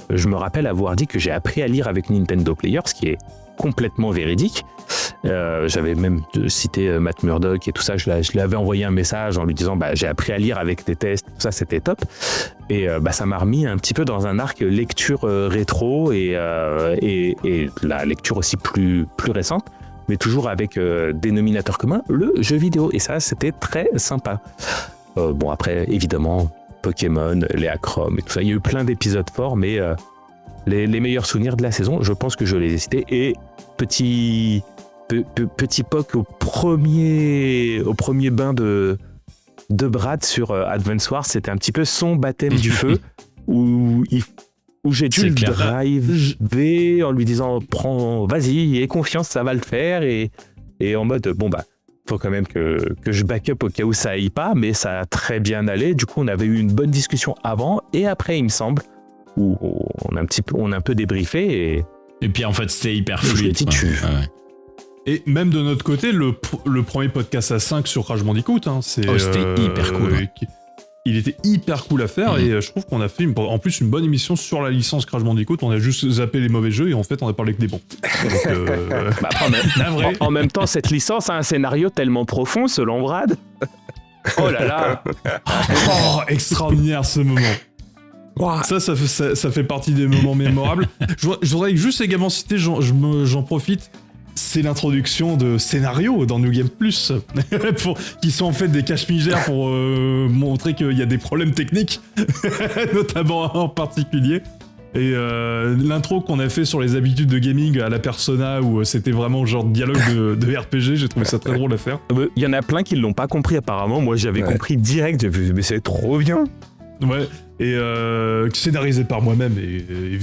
je me rappelle avoir dit que j'ai appris à lire avec Nintendo Player, ce qui est complètement véridique. J'avais même cité Matt Murdock et tout ça. Je lui avais envoyé un message en lui disant j'ai appris à lire avec tes tests. Tout ça, c'était top. Et ça m'a remis un petit peu dans un arc lecture rétro et la lecture aussi plus récente, mais toujours avec dénominateur commun, le jeu vidéo. Et ça, c'était très sympa. Bon, après, évidemment, Pokémon, les Acrom et tout ça. Il y a eu plein d'épisodes forts, mais les meilleurs souvenirs de la saison, je pense que je les ai cités. Et petit POC au premier bain de Brad sur Advance Wars, c'était un petit peu son baptême du feu, où j'ai dû C'est le clair. driver en lui disant vas-y, aie confiance, ça va le faire, et en mode faut quand même que je back up au cas où ça aille pas, mais ça a très bien allé. Du coup, on avait eu une bonne discussion avant et après, il me semble, où on a un peu débriefé Et puis en fait, c'était hyper Je lui ai fluide. dit, quoi. tu- Ouais. Et même de notre côté, le premier podcast à 5 sur Crash Bandicoot, hein, c'était hyper cool, ouais. Il était hyper cool à faire et je trouve qu'on a fait en plus une bonne émission sur la licence Crash Bandicoot. On a juste zappé les mauvais jeux et en fait on a parlé que des bons. Donc, en même temps, cette licence a un scénario tellement profond, selon Brad. Oh là là. oh, extraordinaire ce moment. Ça fait partie des moments mémorables. Je voudrais juste également citer, j'en profite, c'est l'introduction de scénarios dans New Game Plus, qui sont en fait des cache-migères pour montrer qu'il y a des problèmes techniques, notamment un en particulier. Et l'intro qu'on a fait sur les habitudes de gaming à la Persona, où c'était vraiment le genre de dialogue de RPG, j'ai trouvé ça très drôle à faire. Il y en a plein qui l'ont pas compris apparemment. Moi, j'avais compris direct. J'ai vu, mais c'est trop bien. Ouais, et scénarisé par moi-même,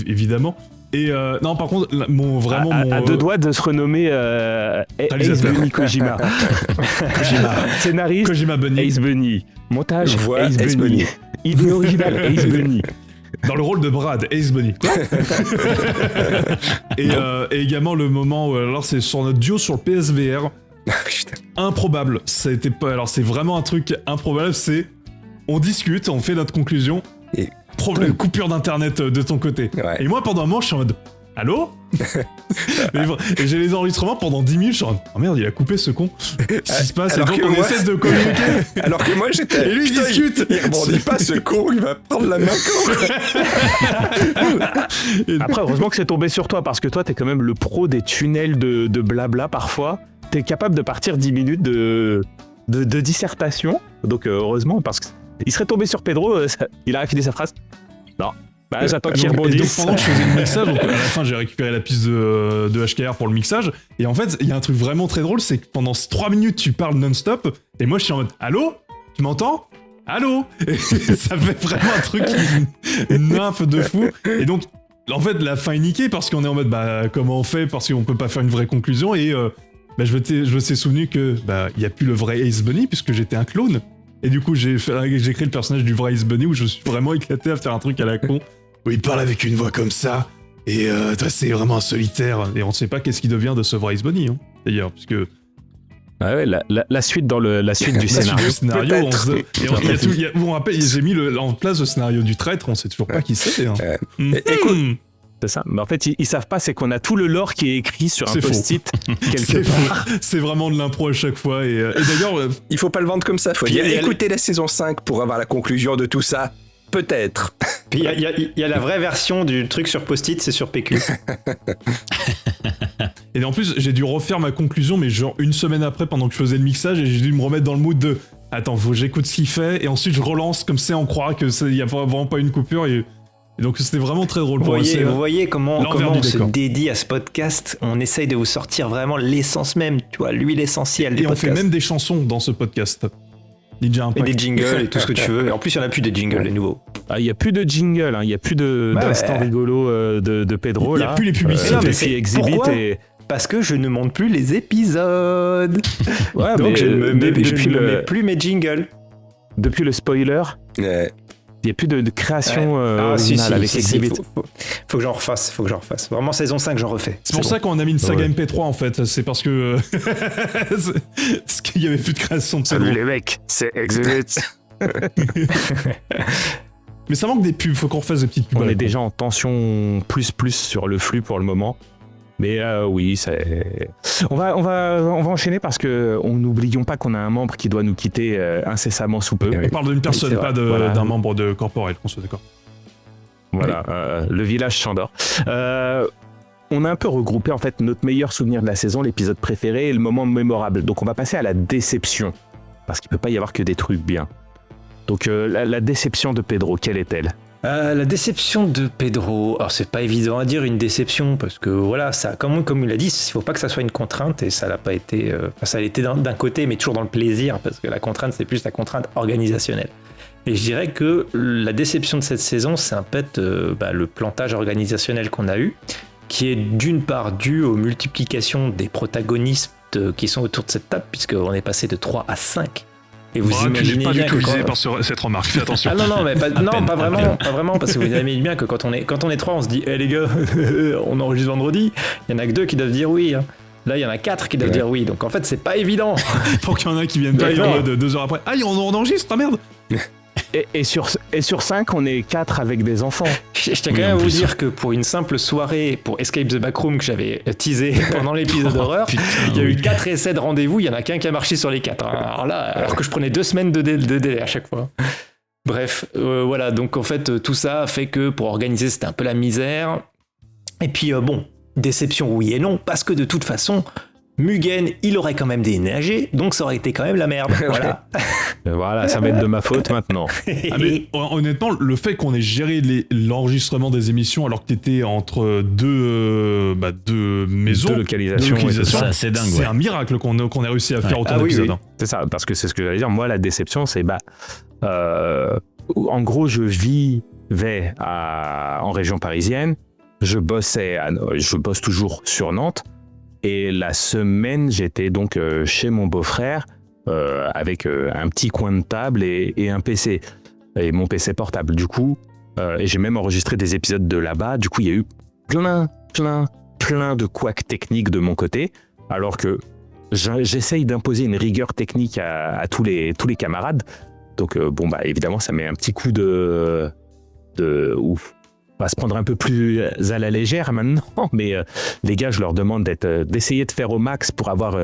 évidemment. Et non, par contre, à deux doigts de se renommer Ace Bunny Kojima. Scénariste, Kojima Bunny. Ace Bunny. Montage, Voix, Ace Bunny. Idée originale, Ace Bunny. Dans le rôle de Brad, Ace Bunny. Quoi et également le moment où, alors c'est sur notre duo sur le PSVR. Improbable. C'était pas, alors c'est vraiment un truc improbable, c'est on discute, on fait notre conclusion. Et problème, coupure d'internet de ton côté. Ouais. Et moi pendant un moment je suis en mode allô. Et j'ai les enregistrements pendant 10 minutes, je suis en mode oh merde, il a coupé ce con. Qu'est-ce qui se passe? Et donc on essaie de communiquer. Alors que moi j'étais. Et lui il discute. Il rebondit pas, ce con, il va prendre la main. Après, heureusement que c'est tombé sur toi, parce que toi, t'es quand même le pro des tunnels de blabla parfois. T'es capable de partir 10 minutes de dissertation. Donc heureusement, parce qu'il serait tombé sur Pedro, il aurait fini sa phrase. Non. Bah, j'attends qu'il rebondisse. Donc pendant que je faisais le mixage, donc à la fin j'ai récupéré la piste de HKR pour le mixage. Et en fait, il y a un truc vraiment très drôle, c'est que pendant 3 minutes tu parles non-stop. Et moi je suis en mode allô? Tu m'entends? Allô? Et ça fait vraiment un truc, une nymphe de fou. Et donc, en fait, la fin est niquée parce qu'on est en mode bah comment on fait? Parce qu'on peut pas faire une vraie conclusion. Et je me suis souvenu que il y a plus le vrai Ace Bunny puisque j'étais un clone. Et du coup, j'ai créé le personnage du vrai Ace Bunny où je me suis vraiment éclaté à faire un truc à la con. Où il parle avec une voix comme ça. Et toi, c'est vraiment un solitaire. Et on sait pas qu'est-ce qui devient de ce vrai Ace Bunny, hein, d'ailleurs, puisque. Ah ouais, la suite dans la suite du scénario. On rappelle, j'ai mis en place le scénario du traître, on sait toujours pas qui c'est. Hein. Écoute, c'est ça. Mais en fait, ils savent pas, c'est qu'on a tout le lore qui est écrit sur un post-it quelque part. C'est vraiment de l'impro à chaque fois. Et d'ailleurs, il faut pas le vendre comme ça. Faut dire écoutez la saison 5 pour avoir la conclusion de tout ça. Peut-être. Puis il y a la vraie version du truc sur post-it, c'est sur PQ. Et en plus, j'ai dû refaire ma conclusion, mais genre une semaine après, pendant que je faisais le mixage, et j'ai dû me remettre dans le mood de attends, faut que j'écoute ce qu'il fait, et ensuite je relance, comme ça on croira que il y a vraiment pas une coupure, et donc c'était vraiment très drôle. Vous voyez comment on se dédie à ce podcast, on essaye de vous sortir vraiment l'essence même, tu vois, l'huile essentielle du podcast. Et on fait même des chansons dans ce podcast. Ninja Impact. Et des jingles et tout ce que tu veux. Et en plus, il n'y en a plus de jingles, les nouveaux. Il n'y a plus de jingles, il n'y a plus d'instant rigolo de Pedro. Il n'y a plus les publicités. C'est Exhibit. Parce que je ne monte plus les épisodes. Ouais, donc je ne mets plus mes jingles. Depuis le spoiler, il n'y a plus de création originale avec Exhibit. Faut que j'en refasse. Vraiment, saison 5, j'en refais. C'est pour ça qu'on a mis une saga MP3 en fait. C'est parce que. Parce qu'il n'y avait plus de création de Salut les mecs, c'est Exhibit. Mais ça manque des pubs, faut qu'on refasse des petites pubs. On est déjà en tension plus sur le flux pour le moment. Mais oui, on va enchaîner parce que n'oublions pas qu'on a un membre qui doit nous quitter incessamment sous peu. On parle d'une personne, pas d'un membre de corporel, qu'on soit d'accord. Voilà, oui. Le village s'endort. On a un peu regroupé en fait notre meilleur souvenir de la saison, l'épisode préféré et le moment mémorable. Donc on va passer à la déception, parce qu'il peut pas y avoir que des trucs bien. Donc la déception de Pedro, quelle est-elle ? La déception de Pedro, alors c'est pas évident à dire une déception parce que voilà, ça, comme il l'a dit, il faut pas que ça soit une contrainte et ça l'a pas été. Ça l'a été d'un côté, mais toujours dans le plaisir parce que la contrainte c'est plus la contrainte organisationnelle. Et je dirais que la déception de cette saison, c'est un peu le plantage organisationnel qu'on a eu, qui est d'une part dû aux multiplications des protagonistes qui sont autour de cette table, puisqu'on est passé de 3 à 5. Et vous imaginez pas bien du tout visé par cette remarque, fais attention. Ah non, mais pas vraiment, parce que vous imaginez bien que quand on est 3, on se dit, les gars, on enregistre vendredi, il y en a que 2 qui doivent dire oui. Hein. Là, il y en a 4 qui doivent dire oui, donc en fait, c'est pas évident. Faut qu'il y en a qui viennent pas en mode 2 heures après. Ah, on enregistre, ah merde. Et sur 5, on est 4 avec des enfants. Je tiens quand même à vous dire que pour une simple soirée pour Escape the Backroom que j'avais teasé pendant l'épisode d'horreur, il y a eu 4 essais de rendez-vous, il y en a qu'un qui a marché sur les 4. Alors que je prenais 2 semaines de délai à chaque fois. Bref, voilà, donc en fait tout ça fait que pour organiser c'était un peu la misère. Et puis déception oui et non, parce que de toute façon, Mugen, il aurait quand même déménagé, donc ça aurait été quand même la merde. Voilà. Voilà, ça va être de ma faute maintenant. Ah, mais honnêtement, le fait qu'on ait géré l'enregistrement des émissions alors que t'étais entre deux maisons, Deux localisations, Ça, c'est dingue. c'est Ouais. un miracle qu'on ait réussi à faire autant Ah oui, d'épisodes. oui. hein. C'est ça, parce que c'est ce que j'allais dire. Moi, la déception, c'est en gros, je vivais en région parisienne, je bosse toujours sur Nantes, et la semaine, j'étais donc chez mon beau-frère avec un petit coin de table et un PC, et mon PC portable. Du coup, et j'ai même enregistré des épisodes de là-bas. Du coup, il y a eu plein de couacs techniques de mon côté, alors que j'essaye d'imposer une rigueur technique à tous les camarades. Donc évidemment, ça met un petit coup de ouf. On va se prendre un peu plus à la légère maintenant, mais les gars, je leur demande d'essayer de faire au max pour avoir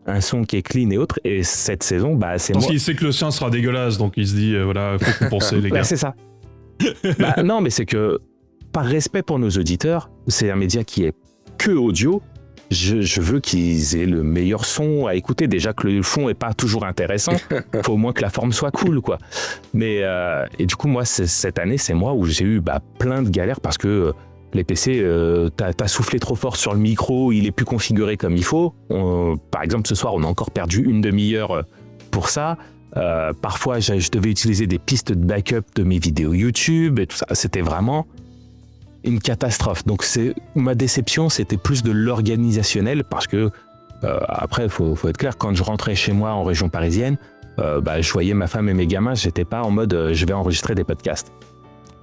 un son qui est clean et autres. Et cette saison, c'est Parce moi. qu'il sait que le sien sera dégueulasse, donc il se dit, voilà, faut compenser les gars. C'est ça. Non, mais c'est que par respect pour nos auditeurs, c'est un média qui est que audio. Je veux qu'ils aient le meilleur son à écouter. Déjà que le fond est pas toujours intéressant, faut au moins que la forme soit cool, quoi. Mais et du coup, moi, cette année, c'est moi où j'ai eu plein de galères parce que les PC, t'as soufflé trop fort sur le micro, il est plus configuré comme il faut. Par exemple, ce soir, on a encore perdu une demi-heure pour ça. Parfois, je devais utiliser des pistes de backup de mes vidéos YouTube et tout ça. C'était vraiment une catastrophe. Donc ma déception, c'était plus de l'organisationnel parce que après, faut être clair, quand je rentrais chez moi en région parisienne, je voyais ma femme et mes gamins, j'étais pas en mode je vais enregistrer des podcasts.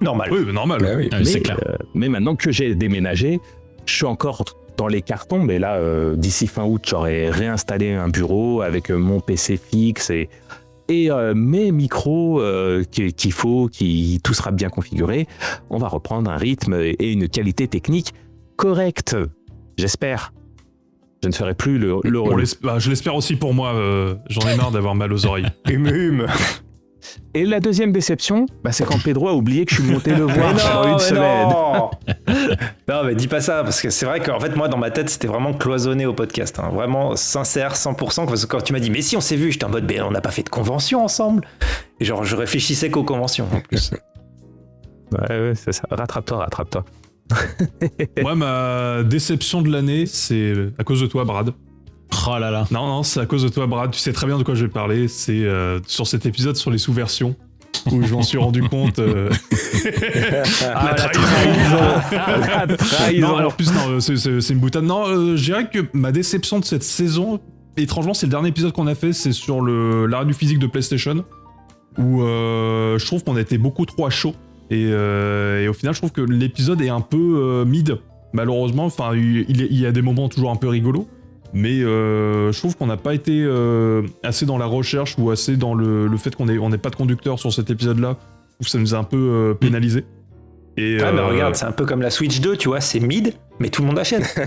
Normal. Oui, mais normal. Bah oui. Ouais, c'est clair. Mais maintenant que j'ai déménagé, je suis encore dans les cartons, mais là, d'ici fin août, j'aurais réinstallé un bureau avec mon PC fixe et mes micros qu'il faut, tout sera bien configuré. On va reprendre un rythme et une qualité technique correcte, j'espère. Je ne ferai plus le rôle. Je l'espère aussi pour moi, j'en ai marre d'avoir mal aux oreilles. Hum. Et la deuxième déception, c'est quand Pedro a oublié que je suis monté le voir pendant une semaine. Non, mais dis pas ça, parce que c'est vrai qu'en fait, moi, dans ma tête, c'était vraiment cloisonné au podcast. Hein. Vraiment sincère, 100%. Parce que quand tu m'as dit, mais si on s'est vu, j'étais en mode, on n'a pas fait de convention ensemble. Et genre, je réfléchissais qu'aux conventions en plus. Ouais, c'est ça. Rattrape-toi. Moi, ma déception de l'année, c'est à cause de toi, Brad. Oh là là. Non, c'est à cause de toi, Brad. Tu sais très bien de quoi je vais parler. C'est sur cet épisode sur les sous-versions où je m'en suis rendu compte. La trahison. Non, alors plus, non, c'est une boutade. Non, je dirais que ma déception de cette saison, étrangement, c'est le dernier épisode qu'on a fait, c'est sur l'arrêt du physique de PlayStation, où je trouve qu'on a été beaucoup trop à chaud. Et au final, je trouve que l'épisode est un peu mid, malheureusement. Enfin, il y a des moments toujours un peu rigolos. Mais je trouve qu'on n'a pas été assez dans la recherche ou assez dans le fait qu'on n'ait pas de conducteur sur cet épisode-là, où ça nous a un peu pénalisé. Et mais regarde, c'est un peu comme la Switch 2, tu vois, c'est mid, mais tout le monde achète.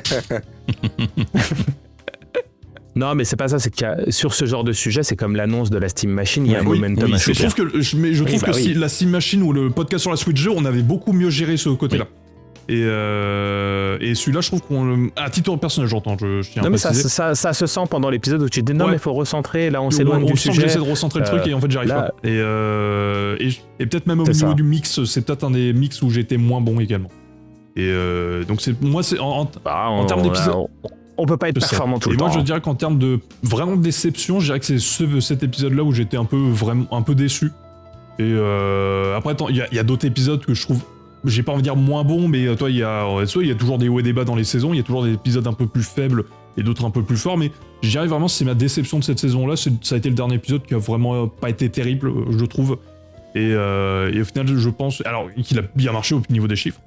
Non, mais c'est pas ça, c'est que sur ce genre de sujet, c'est comme l'annonce de la Steam Machine, il y a un momentum à Je suivre. trouve que si la Steam Machine ou le podcast sur la Switch 2, on avait beaucoup mieux géré ce côté-là. Et celui-là, je trouve qu'on... À titre personnel, j'entends, je tiens à préciser. Ça se sent pendant l'épisode où tu te dis non, mais il faut recentrer, là on s'éloigne on du sent que sujet. j'essaie de recentrer le truc et en fait j'arrive pas. Et peut-être même au niveau du mix, c'est peut-être un des mix où j'étais moins bon également. Et donc moi c'est en termes d'épisode... On peut pas être performant tout le temps. Et moi je dirais qu'en termes de vraiment déception, je dirais que c'est cet épisode-là où j'étais un peu déçu. Et après, il y a d'autres épisodes que je trouve... J'ai pas envie de dire moins bon, mais toi, il y a toujours des hauts et des bas dans les saisons, il y a toujours des épisodes un peu plus faibles et d'autres un peu plus forts, mais je dirais vraiment c'est ma déception de cette saison-là, ça a été le dernier épisode qui a vraiment pas été terrible, je trouve. Et au final, je pense... Alors, qu'il a bien marché au niveau des chiffres,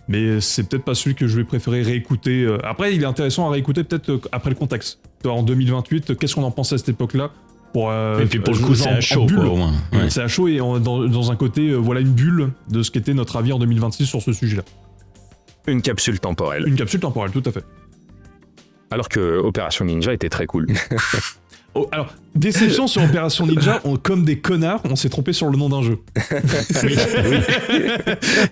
mais c'est peut-être pas celui que je vais préférer réécouter. Après, il est intéressant à réécouter peut-être après le contexte. En 2028, qu'est-ce qu'on en pensait à cette époque-là ? Et puis pour le coup, c'est à chaud, quoi, au moins. Ouais. C'est à chaud et dans un côté, voilà une bulle de ce qu'était notre avis en 2026 sur ce sujet-là. Une capsule temporelle. Une capsule temporelle, tout à fait. Alors que Opération Ninja était très cool. Oh, alors, déception sur Opération Ninja, comme des connards, on s'est trompé sur le nom d'un jeu.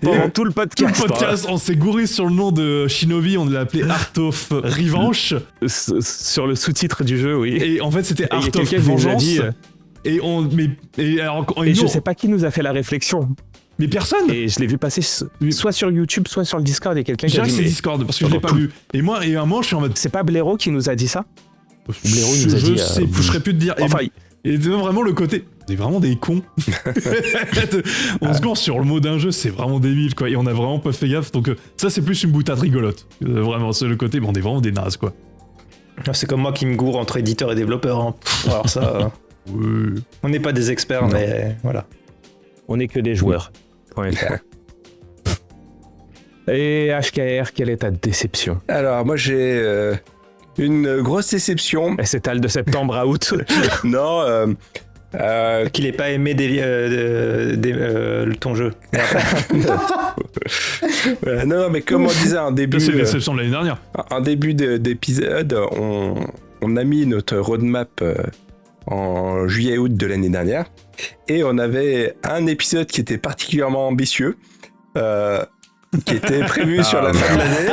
Pendant tout le Tout podcast. le podcast, on s'est gouré sur le nom de Shinobi, on l'a appelé Art of Revenge. Sur le sous-titre du jeu, oui. Et en fait, c'était Et il y a Art of quelqu'un qui nous a Vengeance. dit, Et je nous, sais pas qui nous a fait la réflexion. mais personne. Et je l'ai vu passer soit sur YouTube, soit sur le Discord. Il y a quelqu'un Je qui a dirais que dit c'est mais Discord parce que je l'ai pas vu. Et moi, à un moment, je suis en mode. c'est pas Blaireau qui nous a dit ça? Blaireau nous a Je dit, sais, je serais plus de dire. Enfin, Et vraiment le côté. On est vraiment des cons. On se gourre sur le mot d'un jeu, c'est vraiment débile, quoi. Et on a vraiment pas fait gaffe. Donc, ça, c'est plus une boutade rigolote. Vraiment, c'est le côté, mais on est vraiment des nazes, quoi. C'est comme moi qui me gourre entre éditeur et développeur. Hein. Alors ça, Ouais. on n'est pas des experts, Non. mais voilà. on est que des joueurs. Et HKR, quelle est ta déception? Alors, moi, j'ai une grosse déception. Elle s'étale de septembre à août. Non, Qu'il ait pas aimé ton jeu. non, mais comme on disait en début, C'est la déception de l'année dernière. en début d'épisode, on a mis notre roadmap en juillet-août de l'année dernière. Et on avait un épisode qui était particulièrement ambitieux, qui était prévu sur la fin de l'année.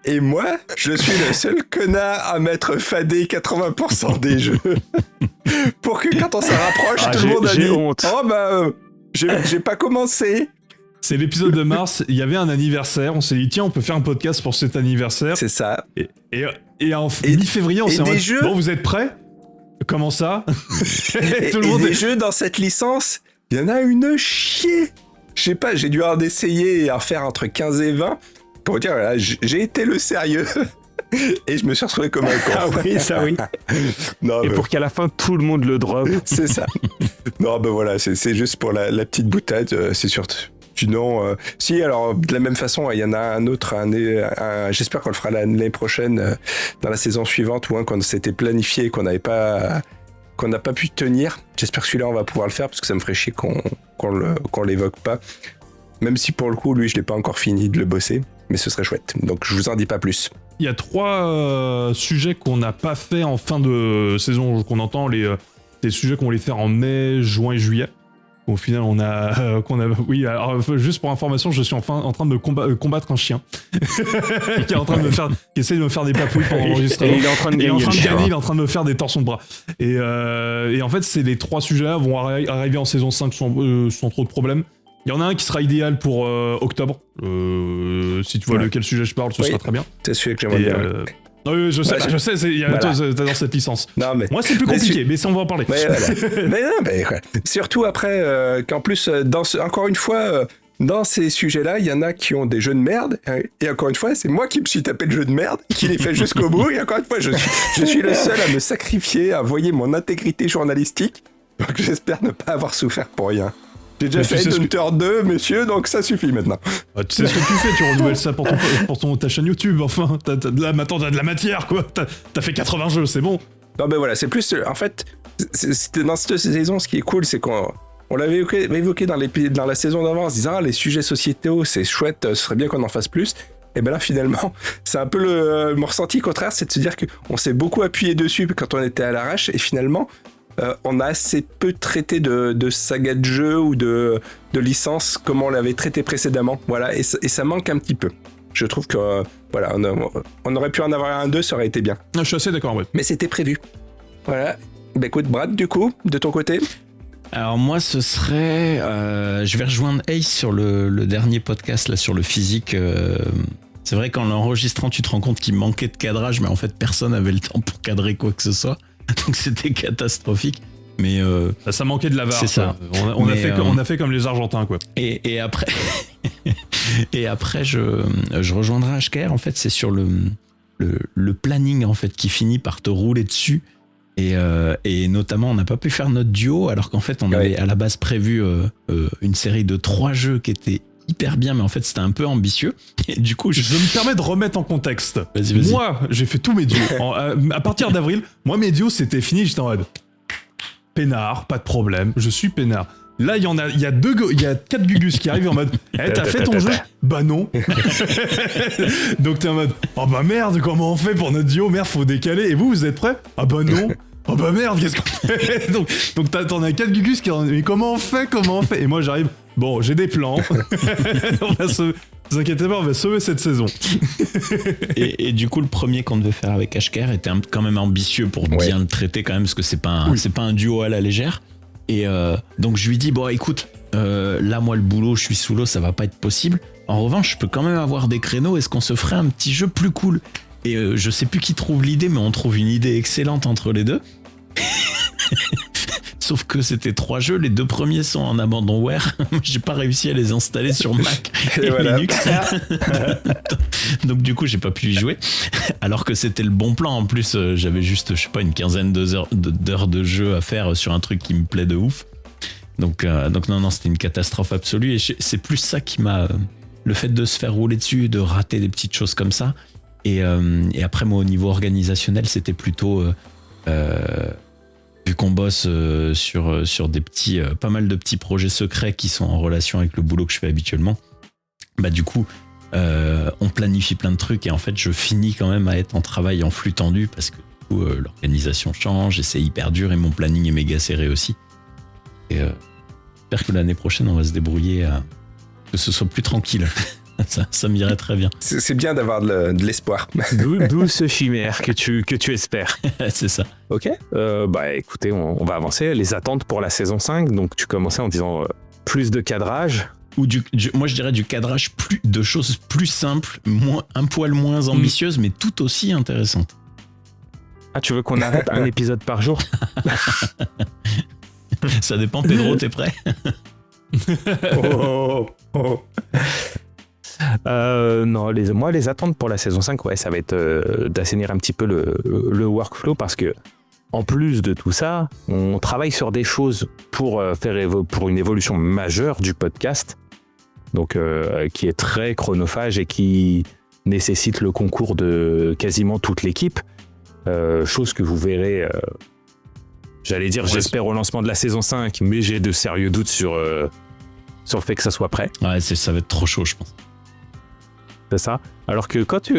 Et moi, je suis le seul connard à mettre fadé 80% des jeux. Pour que quand on s'en rapproche, tout le monde a j'ai dit honte. « Oh bah, j'ai pas commencé !» C'est l'épisode de mars, il y avait un anniversaire, on s'est dit tiens on peut faire un podcast pour cet anniversaire. C'est ça. Et en Et- mi-février on et s'est des dit jeux bon vous êtes prêts? Comment ça? Et, Tout le et monde des est... jeux dans cette licence, il y en a une chier. Je sais pas, j'ai dû en essayer et en faire entre 15 et 20. Pour dire, voilà, j'ai été le sérieux. Et je me suis retrouvé comme un con. Ah oui, ça oui. Non, Et mais pour qu'à la fin, tout le monde le drop. c'est ça. Non, ben voilà, c'est juste pour la petite boutade. C'est surtout. Sinon, si, alors, de la même façon, il y en a un autre, j'espère qu'on le fera l'année prochaine, dans la saison suivante, ou un qu'on s'était planifié et qu'on n'a pas pu tenir. J'espère que celui-là, on va pouvoir le faire, parce que ça me ferait chier qu'on l'évoque pas. Même si pour le coup, lui, je l'ai pas encore fini de le bosser, mais ce serait chouette. Donc, je vous en dis pas plus. Il y a 3 sujets qu'on n'a pas fait en fin de saison, qu'on entend, les sujets qu'on voulait faire en mai, juin et juillet. Au final, oui, alors juste pour information, je suis en train de combattre un chien qui est en train de qui essaie de me faire des papouilles pendant l'enregistrement. Et il est en train de Il est gagner. en train de le chien. gagner, il est en train de me faire des torsions de bras. Et en fait, les 3 sujets-là vont arriver en saison 5 sans trop de problèmes. Il y en a un qui sera idéal pour octobre. Si tu vois Ouais. de quel sujet je parle, ce Oui. sera très bien. C'est celui que j'aimerais Et, bien. oui, je sais, Ouais, je sais, Voilà. toi, t'adores cette licence. Non, mais. Moi, c'est plus Mais compliqué, mais ça, on va en parler. Mais voilà. Mais non, mais quoi. Surtout après, qu'en plus, encore une fois, dans ces sujets-là, il y en a qui ont des jeux de merde. Et encore une fois, c'est moi qui me suis tapé le jeu de merde, qui les fait jusqu'au bout. Et encore une fois, je suis le seul à me sacrifier, à voyer mon intégrité journalistique. Donc j'espère ne pas avoir souffert pour rien. J'ai déjà Mais tu fait sais ce Hunter 2, messieurs, donc ça suffit maintenant. Ah, tu sais ce que tu fais, tu renouvelles ça pour ta chaîne YouTube, enfin. T'as de la matière, quoi. T'as fait 80 jeux, c'est bon. Non, ben voilà, c'est plus. En fait, c'était dans cette saison, ce qui est cool, c'est qu'on l'avait évoqué dans la saison d'avant en se disant les sujets sociétaux, c'est chouette, ce serait bien qu'on en fasse plus. Et ben là, finalement, c'est un peu mon ressenti contraire, c'est de se dire qu'on s'est beaucoup appuyé dessus quand on était à l'arrache, et finalement, on a assez peu traité de saga de jeu ou de licence comme on l'avait traité précédemment. Voilà, et ça manque un petit peu. Je trouve que voilà, on aurait pu en avoir un 2, ça aurait été bien. Je suis assez d'accord, ouais. Mais c'était prévu. Voilà. Bah écoute, Brad, du coup, de ton côté. Alors moi, ce serait... je vais rejoindre Ace sur le dernier podcast, là, sur le physique. C'est vrai qu'en l'enregistrant, tu te rends compte qu'il manquait de cadrage, mais en fait, personne n'avait le temps pour cadrer quoi que ce soit. Donc c'était catastrophique. Mais Ça manquait de la VAR. C'est ça. quoi. On Mais, a fait comme les Argentins, quoi. et après, je rejoindrai HKR. En fait, c'est sur le planning en fait qui finit par te rouler dessus. Et notamment, on n'a pas pu faire notre duo, alors qu'en fait, on avait à la base prévu une série de 3 jeux qui étaient hyper bien, mais en fait, c'était un peu ambitieux. Et du coup, Je me permets de remettre en contexte. Vas-y. Moi, j'ai fait tous mes duos. À partir d'avril, moi, mes duos, c'était fini. J'étais en mode peinard, pas de problème. Je suis peinard. Là, il y a 4 Gugus qui arrivent en mode t'as fait ton jeu? Bah non. Donc t'es en mode oh bah merde, comment on fait pour notre duo? Merde, faut décaler. Et vous êtes prêts? Ah bah non. Oh bah merde, qu'est-ce qu'on fait? Donc t'en as 4 Gugus qui en mais comment on fait? Et moi j'arrive, bon, j'ai des plans. Ne vous inquiétez pas, on va sauver cette saison. Et du coup, le premier qu'on devait faire avec HKR était quand même ambitieux pour bien le traiter quand même, parce que c'est pas un duo à la légère. Et donc je lui dis, bon écoute, là moi le boulot, je suis sous l'eau, ça va pas être possible. En revanche, je peux quand même avoir des créneaux, est-ce qu'on se ferait un petit jeu plus cool? Et je sais plus qui trouve l'idée, mais on trouve une idée excellente entre les deux. Sauf que c'était 3 jeux, les 2 premiers sont en abandonware. J'ai pas réussi à les installer sur Mac et Linux. Donc du coup, j'ai pas pu y jouer. Alors que c'était le bon plan. En plus, j'avais juste, je sais pas, une quinzaine d'heures de jeu à faire sur un truc qui me plaît de ouf. Donc non, c'était une catastrophe absolue. Et c'est plus ça qui m'a... le fait de se faire rouler dessus, de rater des petites choses comme ça. Et après, moi, au niveau organisationnel, c'était plutôt... vu qu'on bosse sur des petits, pas mal de petits projets secrets qui sont en relation avec le boulot que je fais habituellement, bah du coup, on planifie plein de trucs et en fait, je finis quand même à être en travail en flux tendu parce que du coup, l'organisation change et c'est hyper dur et mon planning est méga serré aussi. Et j'espère que l'année prochaine, on va se débrouiller que ce soit plus tranquille. Ça m'irait très bien. C'est bien d'avoir de l'espoir. D'où ce chimère que tu espères. C'est ça. Ok. Bah écoutez, on va avancer. Les attentes pour la saison 5. Donc tu commençais en disant plus de cadrage. Ou moi je dirais du cadrage, de choses plus simples, un poil moins ambitieuses, mais tout aussi intéressantes. Ah, tu veux qu'on arrête un épisode par jour? Ça dépend, Pedro, t'es prêt? Non, les attentes pour la saison 5, ouais, ça va être d'assainir un petit peu le workflow parce que en plus de tout ça, on travaille sur des choses pour une évolution majeure du podcast, donc qui est très chronophage et qui nécessite le concours de quasiment toute l'équipe, chose que vous verrez, j'allais dire, j'espère au lancement de la saison 5, mais j'ai de sérieux doutes sur le fait que ça soit prêt. Ouais, ça va être trop chaud, je pense. C'est ça. Alors que quand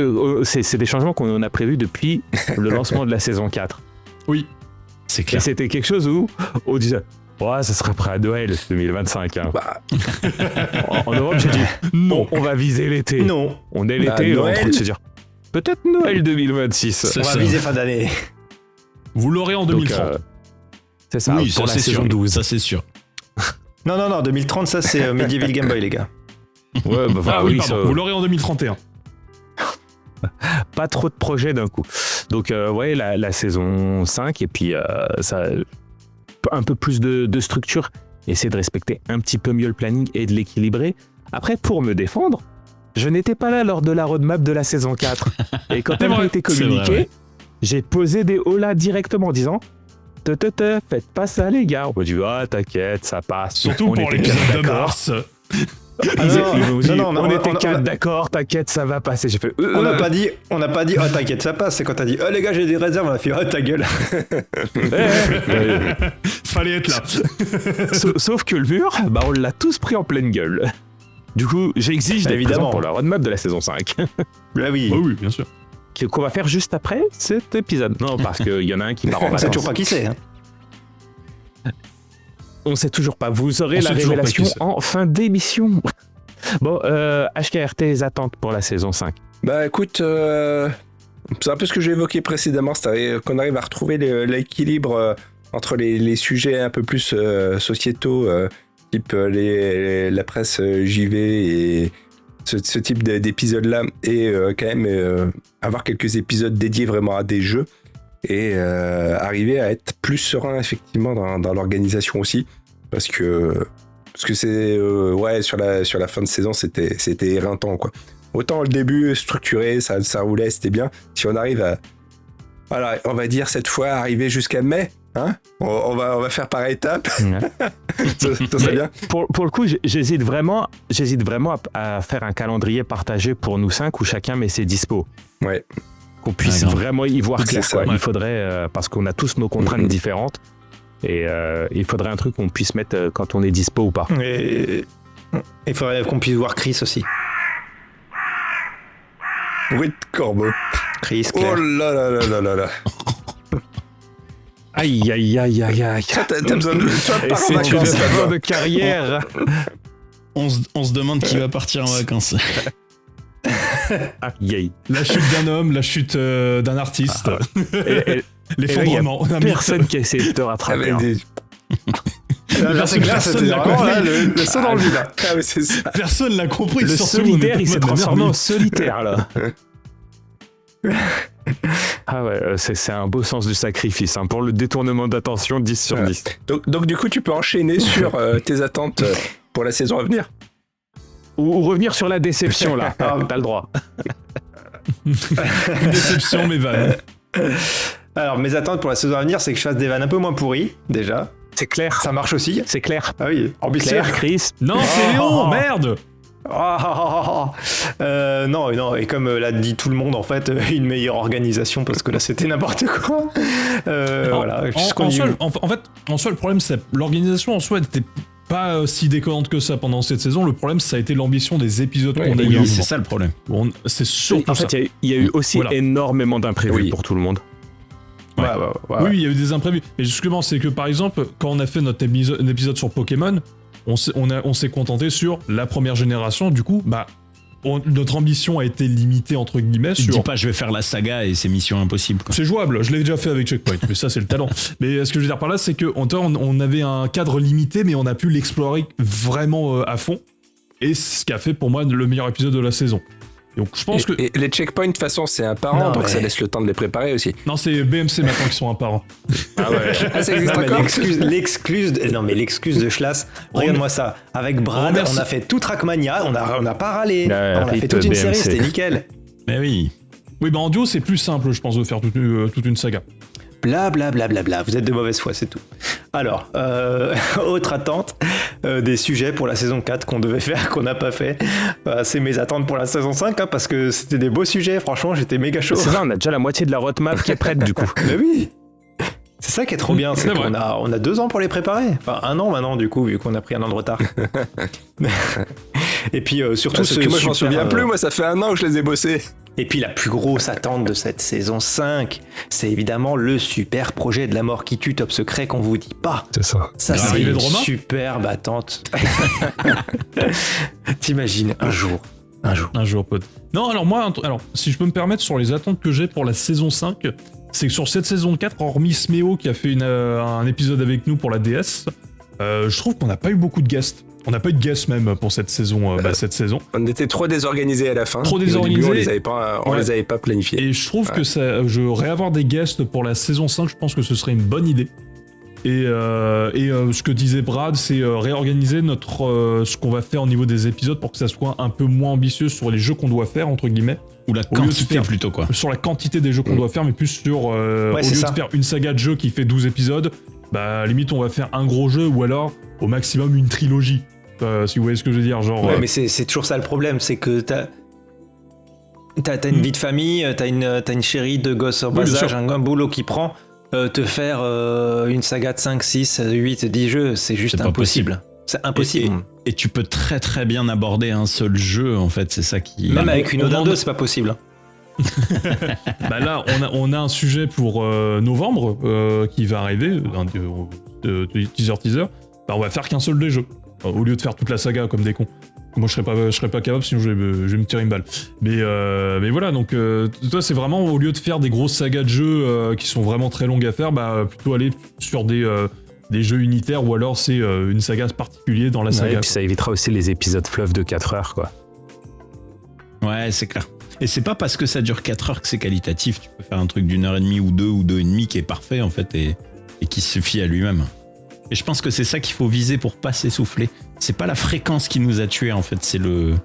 c'est des changements qu'on a prévus depuis le lancement de la saison 4. Oui. C'est clair. Et c'était quelque chose où on disait ouais, ça sera prêt à Noël 2025. Hein. Bah. En Europe, j'ai dit non, on va viser l'été. Non. On est l'été, on est en train de se dire peut-être Noël 2026. On va viser fin d'année. Vous l'aurez en 2030. Donc, c'est ça, oui, pour ça la c'est saison sûr. 12. Ça c'est sûr. Non, 2030, ça c'est Medieval Game Boy, les gars. Ouais, bah, oui, ça, pardon, vous l'aurez en 2031. pas trop de projets d'un coup. Donc, ouais, la saison 5, et puis ça, un peu plus de structure, essayer de respecter un petit peu mieux le planning et de l'équilibrer. Après, pour me défendre, je n'étais pas là lors de la roadmap de la saison 4. Et quand elle a été communiquée, vrai, ouais. J'ai posé des holas directement en disant faites pas ça, les gars. On m'a dit t'inquiète, ça passe. Surtout On pour était l'épisode quatre de d'accord. mars. On était 4 d'accord, t'inquiète, ça va passer. J'ai fait On n'a pas dit oh t'inquiète ça passe, c'est quand t'as dit oh les gars j'ai des réserves, on a fait oh ta gueule. Fallait être là. Sauf que le mur, bah on l'a tous pris en pleine gueule. Du coup, j'exige d'être présent pour la roadmap de la saison 5. Là oui. Oh oui, bien sûr. Qu'on va faire juste après cet épisode. Non, parce qu'il y en a un qui part en On vacances. sait toujours pas qui c'est. Hein. On sait toujours pas. Vous aurez On la sait toujours pas révélation qui c'est. en fin d'émission. Bon, HKR, tes attentes pour la saison 5. Bah écoute, c'est un peu ce que j'ai évoqué précédemment, c'est qu'on arrive à retrouver l'équilibre entre les sujets un peu plus sociétaux, type la presse JV et ce type d'épisodes-là, et quand même avoir quelques épisodes dédiés vraiment à des jeux, et arriver à être plus serein effectivement dans l'organisation aussi, parce que c'est ouais, sur la fin de saison c'était éreintant quoi. Autant le début structuré, ça roulait, c'était bien. Si on arrive à, voilà, on va dire cette fois arriver jusqu'à mai, hein, on va faire par étapes. ça serait bien. Pour le coup, j'hésite vraiment à faire un calendrier partagé pour nous 5 où chacun met ses dispos. Ouais. Qu'on puisse vraiment y voir clair. ça, Quoi. ouais. Il faudrait, parce qu'on a tous nos contraintes différentes, et il faudrait un truc qu'on puisse mettre quand on est dispo ou pas. Et il faudrait qu'on puisse voir Chris aussi. Bruit de corbeau. Chris, Oh Claire. là là là là là là. Aïe, aïe, aïe, aïe, aïe. T'as besoin de... Tu vas Et pas en c'est une vacances, là, fin toi. de carrière. On se demande qui va partir en vacances. Aïe, aïe. La chute d'un homme, la chute d'un artiste, Et l'effondrement. là, personne qui a essayé de te rattraper. Avec hein. des- Là, c'est clair, personne c'était l'a vraiment compris. là, le saut dans le vide. Ah oui, c'est ça. Personne l'a compris. Le surtout, on solitaire, est il s'est pas mal transformé en merdé. solitaire, là. Ah ouais, c'est un beau sens du sacrifice. Hein. Pour le détournement d'attention, 10 sur 10. Donc du coup, tu peux enchaîner sur tes attentes pour la saison à venir. Ou revenir sur la déception, là. T'as le droit. Une déception, mais vanne. Alors, mes attentes pour la saison à venir, c'est que je fasse des vannes un peu moins pourries, déjà. C'est clair. Ça marche aussi. C'est clair. Ah oui, ambitieux. Claire, Chris. Non, c'est Léon, merde. Non, et comme l'a dit tout le monde, en fait, une meilleure organisation, parce que là, c'était n'importe quoi. Voilà. En soi, le problème, c'est l'organisation en soi n'était pas si déconnante que ça pendant cette saison. Le problème, ça a été l'ambition des épisodes Ouais, qu'on a eu. Oui, c'est ça le problème. C'est surtout En ça. fait, il y a eu aussi Voilà. énormément d'imprévus Oui. pour tout le monde. Ouais. Oui, il y a eu des imprévus. Et justement, c'est que par exemple, quand on a fait notre épisode sur Pokémon, on s'est contenté sur la première génération. Du coup, notre ambition a été limitée entre guillemets Tu sur. dis pas je vais faire la saga et c'est mission impossible. Quoi. C'est jouable, je l'ai déjà fait avec Checkpoint, mais ça c'est le talent. Mais ce que je veux dire par là, c'est qu'on avait un cadre limité, mais on a pu l'explorer vraiment à fond. Et c'est ce qui a fait pour moi le meilleur épisode de la saison. Donc je pense que. Et les checkpoints, de toute façon, c'est un par an, Non, donc mais- ça laisse le temps de les préparer aussi. Non, c'est BMC maintenant qui sont apparents. Ah ouais. Ah, ça existe Non, mais encore l'excuse de Schlass, regarde-moi ça. Avec Brad, remercie- on a fait tout Trackmania, on a pas râlé. Ouais, on a fait rip toute une série, BMC. c'était nickel. Mais oui. Oui, en duo, c'est plus simple, je pense, de faire toute une saga. Bla bla bla bla bla, vous êtes de mauvaise foi, c'est tout. Alors, autre attente, des sujets pour la saison 4 qu'on devait faire, qu'on n'a pas fait. C'est mes attentes pour la saison 5, hein, parce que c'était des beaux sujets, franchement, j'étais méga chaud. C'est ça, on a déjà la moitié de la roadmap qui est prête du coup. Mais oui. C'est ça qui est trop bien, c'est C'est qu'on on a 2 ans pour les préparer. Enfin, 1 an maintenant, du coup, vu qu'on a pris 1 an de retard. Et puis, surtout, Parce que moi, je m'en super, souviens plus. Moi, ça fait 1 an que je les ai bossés. Et puis la plus grosse attente de cette saison 5, c'est évidemment le super projet de la mort qui tue top secret qu'on vous dit pas. C'est ça. Ça, c'est L'arrivée une de Romain superbe attente. T'imagines, un jour. Un jour, pote. Non, alors moi, si je peux me permettre, sur les attentes que j'ai pour la saison 5, c'est que sur cette saison 4, hormis Sméo qui a fait un épisode avec nous pour la DS, je trouve qu'on n'a pas eu beaucoup de guests. On n'a pas eu de guests même pour cette saison. Cette saison. On était trop désorganisés à la fin. Trop Et au début, désorganisés. on les avait pas planifiés. Et je trouve que je réavoir des guests pour la saison 5, je pense que ce serait une bonne idée. Et ce que disait Brad, c'est réorganiser ce qu'on va faire au niveau des épisodes pour que ça soit un peu moins ambitieux sur les jeux qu'on doit faire, entre guillemets. Ou la Au lieu de quantité faire- plutôt quoi. Sur la quantité des jeux qu'on doit faire, mais plus sur au lieu c'est ça. de faire une saga de jeux qui fait 12 épisodes, limite on va faire un gros jeu ou alors au maximum une trilogie. Si vous voyez ce que je veux dire, genre. Ouais, mais c'est toujours ça le problème, c'est que t'as une vie de famille, t'as une chérie, 2 gosses en Oui, bas bien âge, sûr. un boulot qui prend. Te faire une saga de 5, 6, 8, 10 jeux, c'est juste C'est pas impossible. C'est impossible. Et tu peux très très bien aborder un seul jeu en fait, c'est ça qui. Même avec une on Odin en- 2, c'est pas possible. Là, on a un sujet pour novembre qui va arriver, de teaser. On va faire qu'un seul des jeux, au lieu de faire toute la saga comme des cons. Moi, je serais pas capable, sinon je vais me tirer une balle. Mais voilà, donc toi, c'est vraiment au lieu de faire des grosses sagas de jeux qui sont vraiment très longues à faire, plutôt aller sur des jeux unitaires ou alors c'est une saga particulière dans la Ouais, saga. et puis ça évitera aussi les épisodes fluff de 4 heures, quoi. Ouais, c'est clair. Et c'est pas parce que ça dure 4 heures que c'est qualitatif. Tu peux faire un truc d'une heure et demie ou 2 qui est parfait en fait et qui suffit à lui-même. Et je pense que c'est ça qu'il faut viser pour pas s'essouffler. C'est pas la fréquence qui nous a tués en fait, c'est le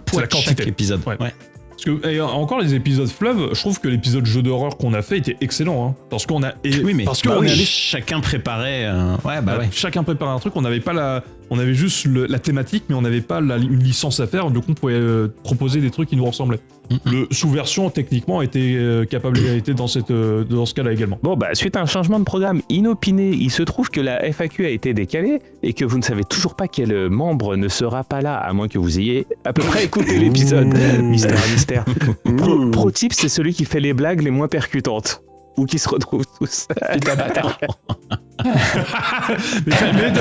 poids la de chaque quantité. épisode. Ouais. Parce que, et encore les épisodes fleuve, je trouve que l'épisode jeu d'horreur qu'on a fait était excellent. Hein, parce qu'on a. Oui, mais parce que bah on oui, est allé- chacun préparait. Ouais, bah ouais. Chacun préparait un truc, on n'avait pas on avait juste la thématique, mais on n'avait pas une licence à faire, donc on pouvait proposer des trucs qui nous ressemblaient. Le sous-version, techniquement, était capable d'être dans ce cas-là également. Bon, suite à un changement de programme inopiné, il se trouve que la FAQ a été décalée et que vous ne savez toujours pas quel membre ne sera pas là, à moins que vous ayez à peu près écouté l'épisode. Mystère. Pro tip, c'est celui qui fait les blagues les moins percutantes. ou qui se retrouvent tous. Putain, bâtard.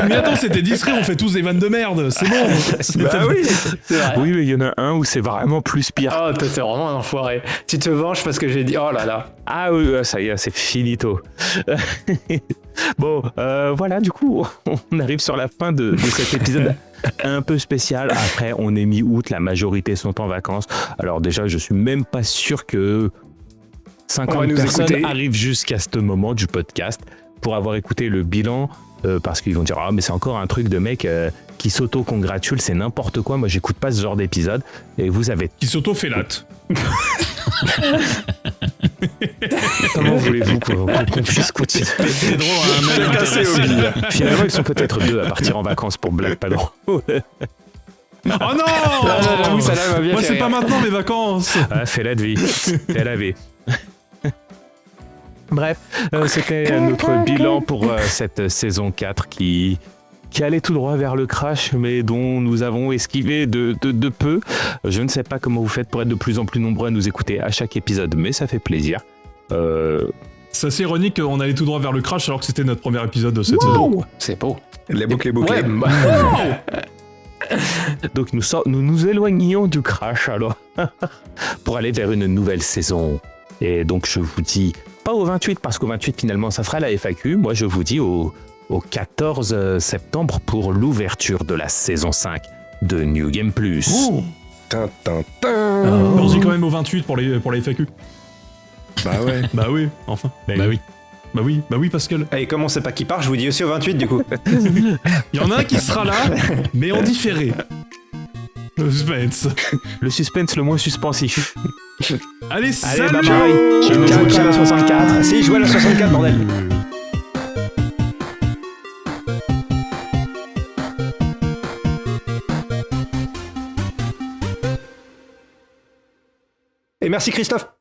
mais attends, c'était discret, on fait tous des vannes de merde, c'est bon. Bah oui. C'est vrai. Oui, mais il y en a un où c'est vraiment plus pire. Oh, toi, c'est vraiment un enfoiré. Tu te venges parce que j'ai dit, oh là là. Ah oui, ça y est, c'est finito. Bon, voilà, du coup, on arrive sur la fin de cet épisode un peu spécial. Après, on est mi-août, la majorité sont en vacances. Alors déjà, je suis même pas sûr que On va 50 nous personnes écouter. arrivent jusqu'à ce moment du podcast pour avoir écouté le bilan, parce qu'ils vont dire « Ah, mais c'est encore un truc de mec qui s'auto-congratule, c'est n'importe quoi, moi j'écoute pas ce genre d'épisode. » Et vous avez... Qui s'auto-félate. Comment voulez-vous qu'on puisse continuer? C'est drôle, un mec intéressé. Finalement, ils sont peut-être deux à partir en vacances pour Black Pas drôle. Oh non J'avoue, ça là m'a bien Moi, fait c'est rire. pas maintenant mes vacances. Ah, fais la vie. Fais la vie. Bref, c'était notre bilan pour cette saison 4 qui allait tout droit vers le crash, mais dont nous avons esquivé de peu. Je ne sais pas comment vous faites pour être de plus en plus nombreux à nous écouter à chaque épisode, mais ça fait plaisir. C'est assez ironique qu'on allait tout droit vers le crash alors que c'était notre premier épisode de cette saison. C'est beau. Les boucles, bouclés. Ouais, bah, Donc nous éloignons du crash alors pour aller vers une nouvelle saison. Et donc je vous dis pas au 28 parce qu'au 28 finalement ça sera la FAQ. Moi je vous dis au 14 septembre pour l'ouverture de la saison 5 de New Game Plus. Tin, tin, tin. On se dit quand même au 28 pour les FAQ. Bah ouais. Bah oui, enfin. Bah oui. Bah oui Pascal. Et comme on sait pas qui part, je vous dis aussi au 28 du coup. Il y en a un qui sera là, mais en différé. Le suspense. Le suspense le moins suspensif. Allez, Allez, salut. bye bye. Je ne joue pas à la 64. Si, je joue à la 64, bordel. Et merci Christophe.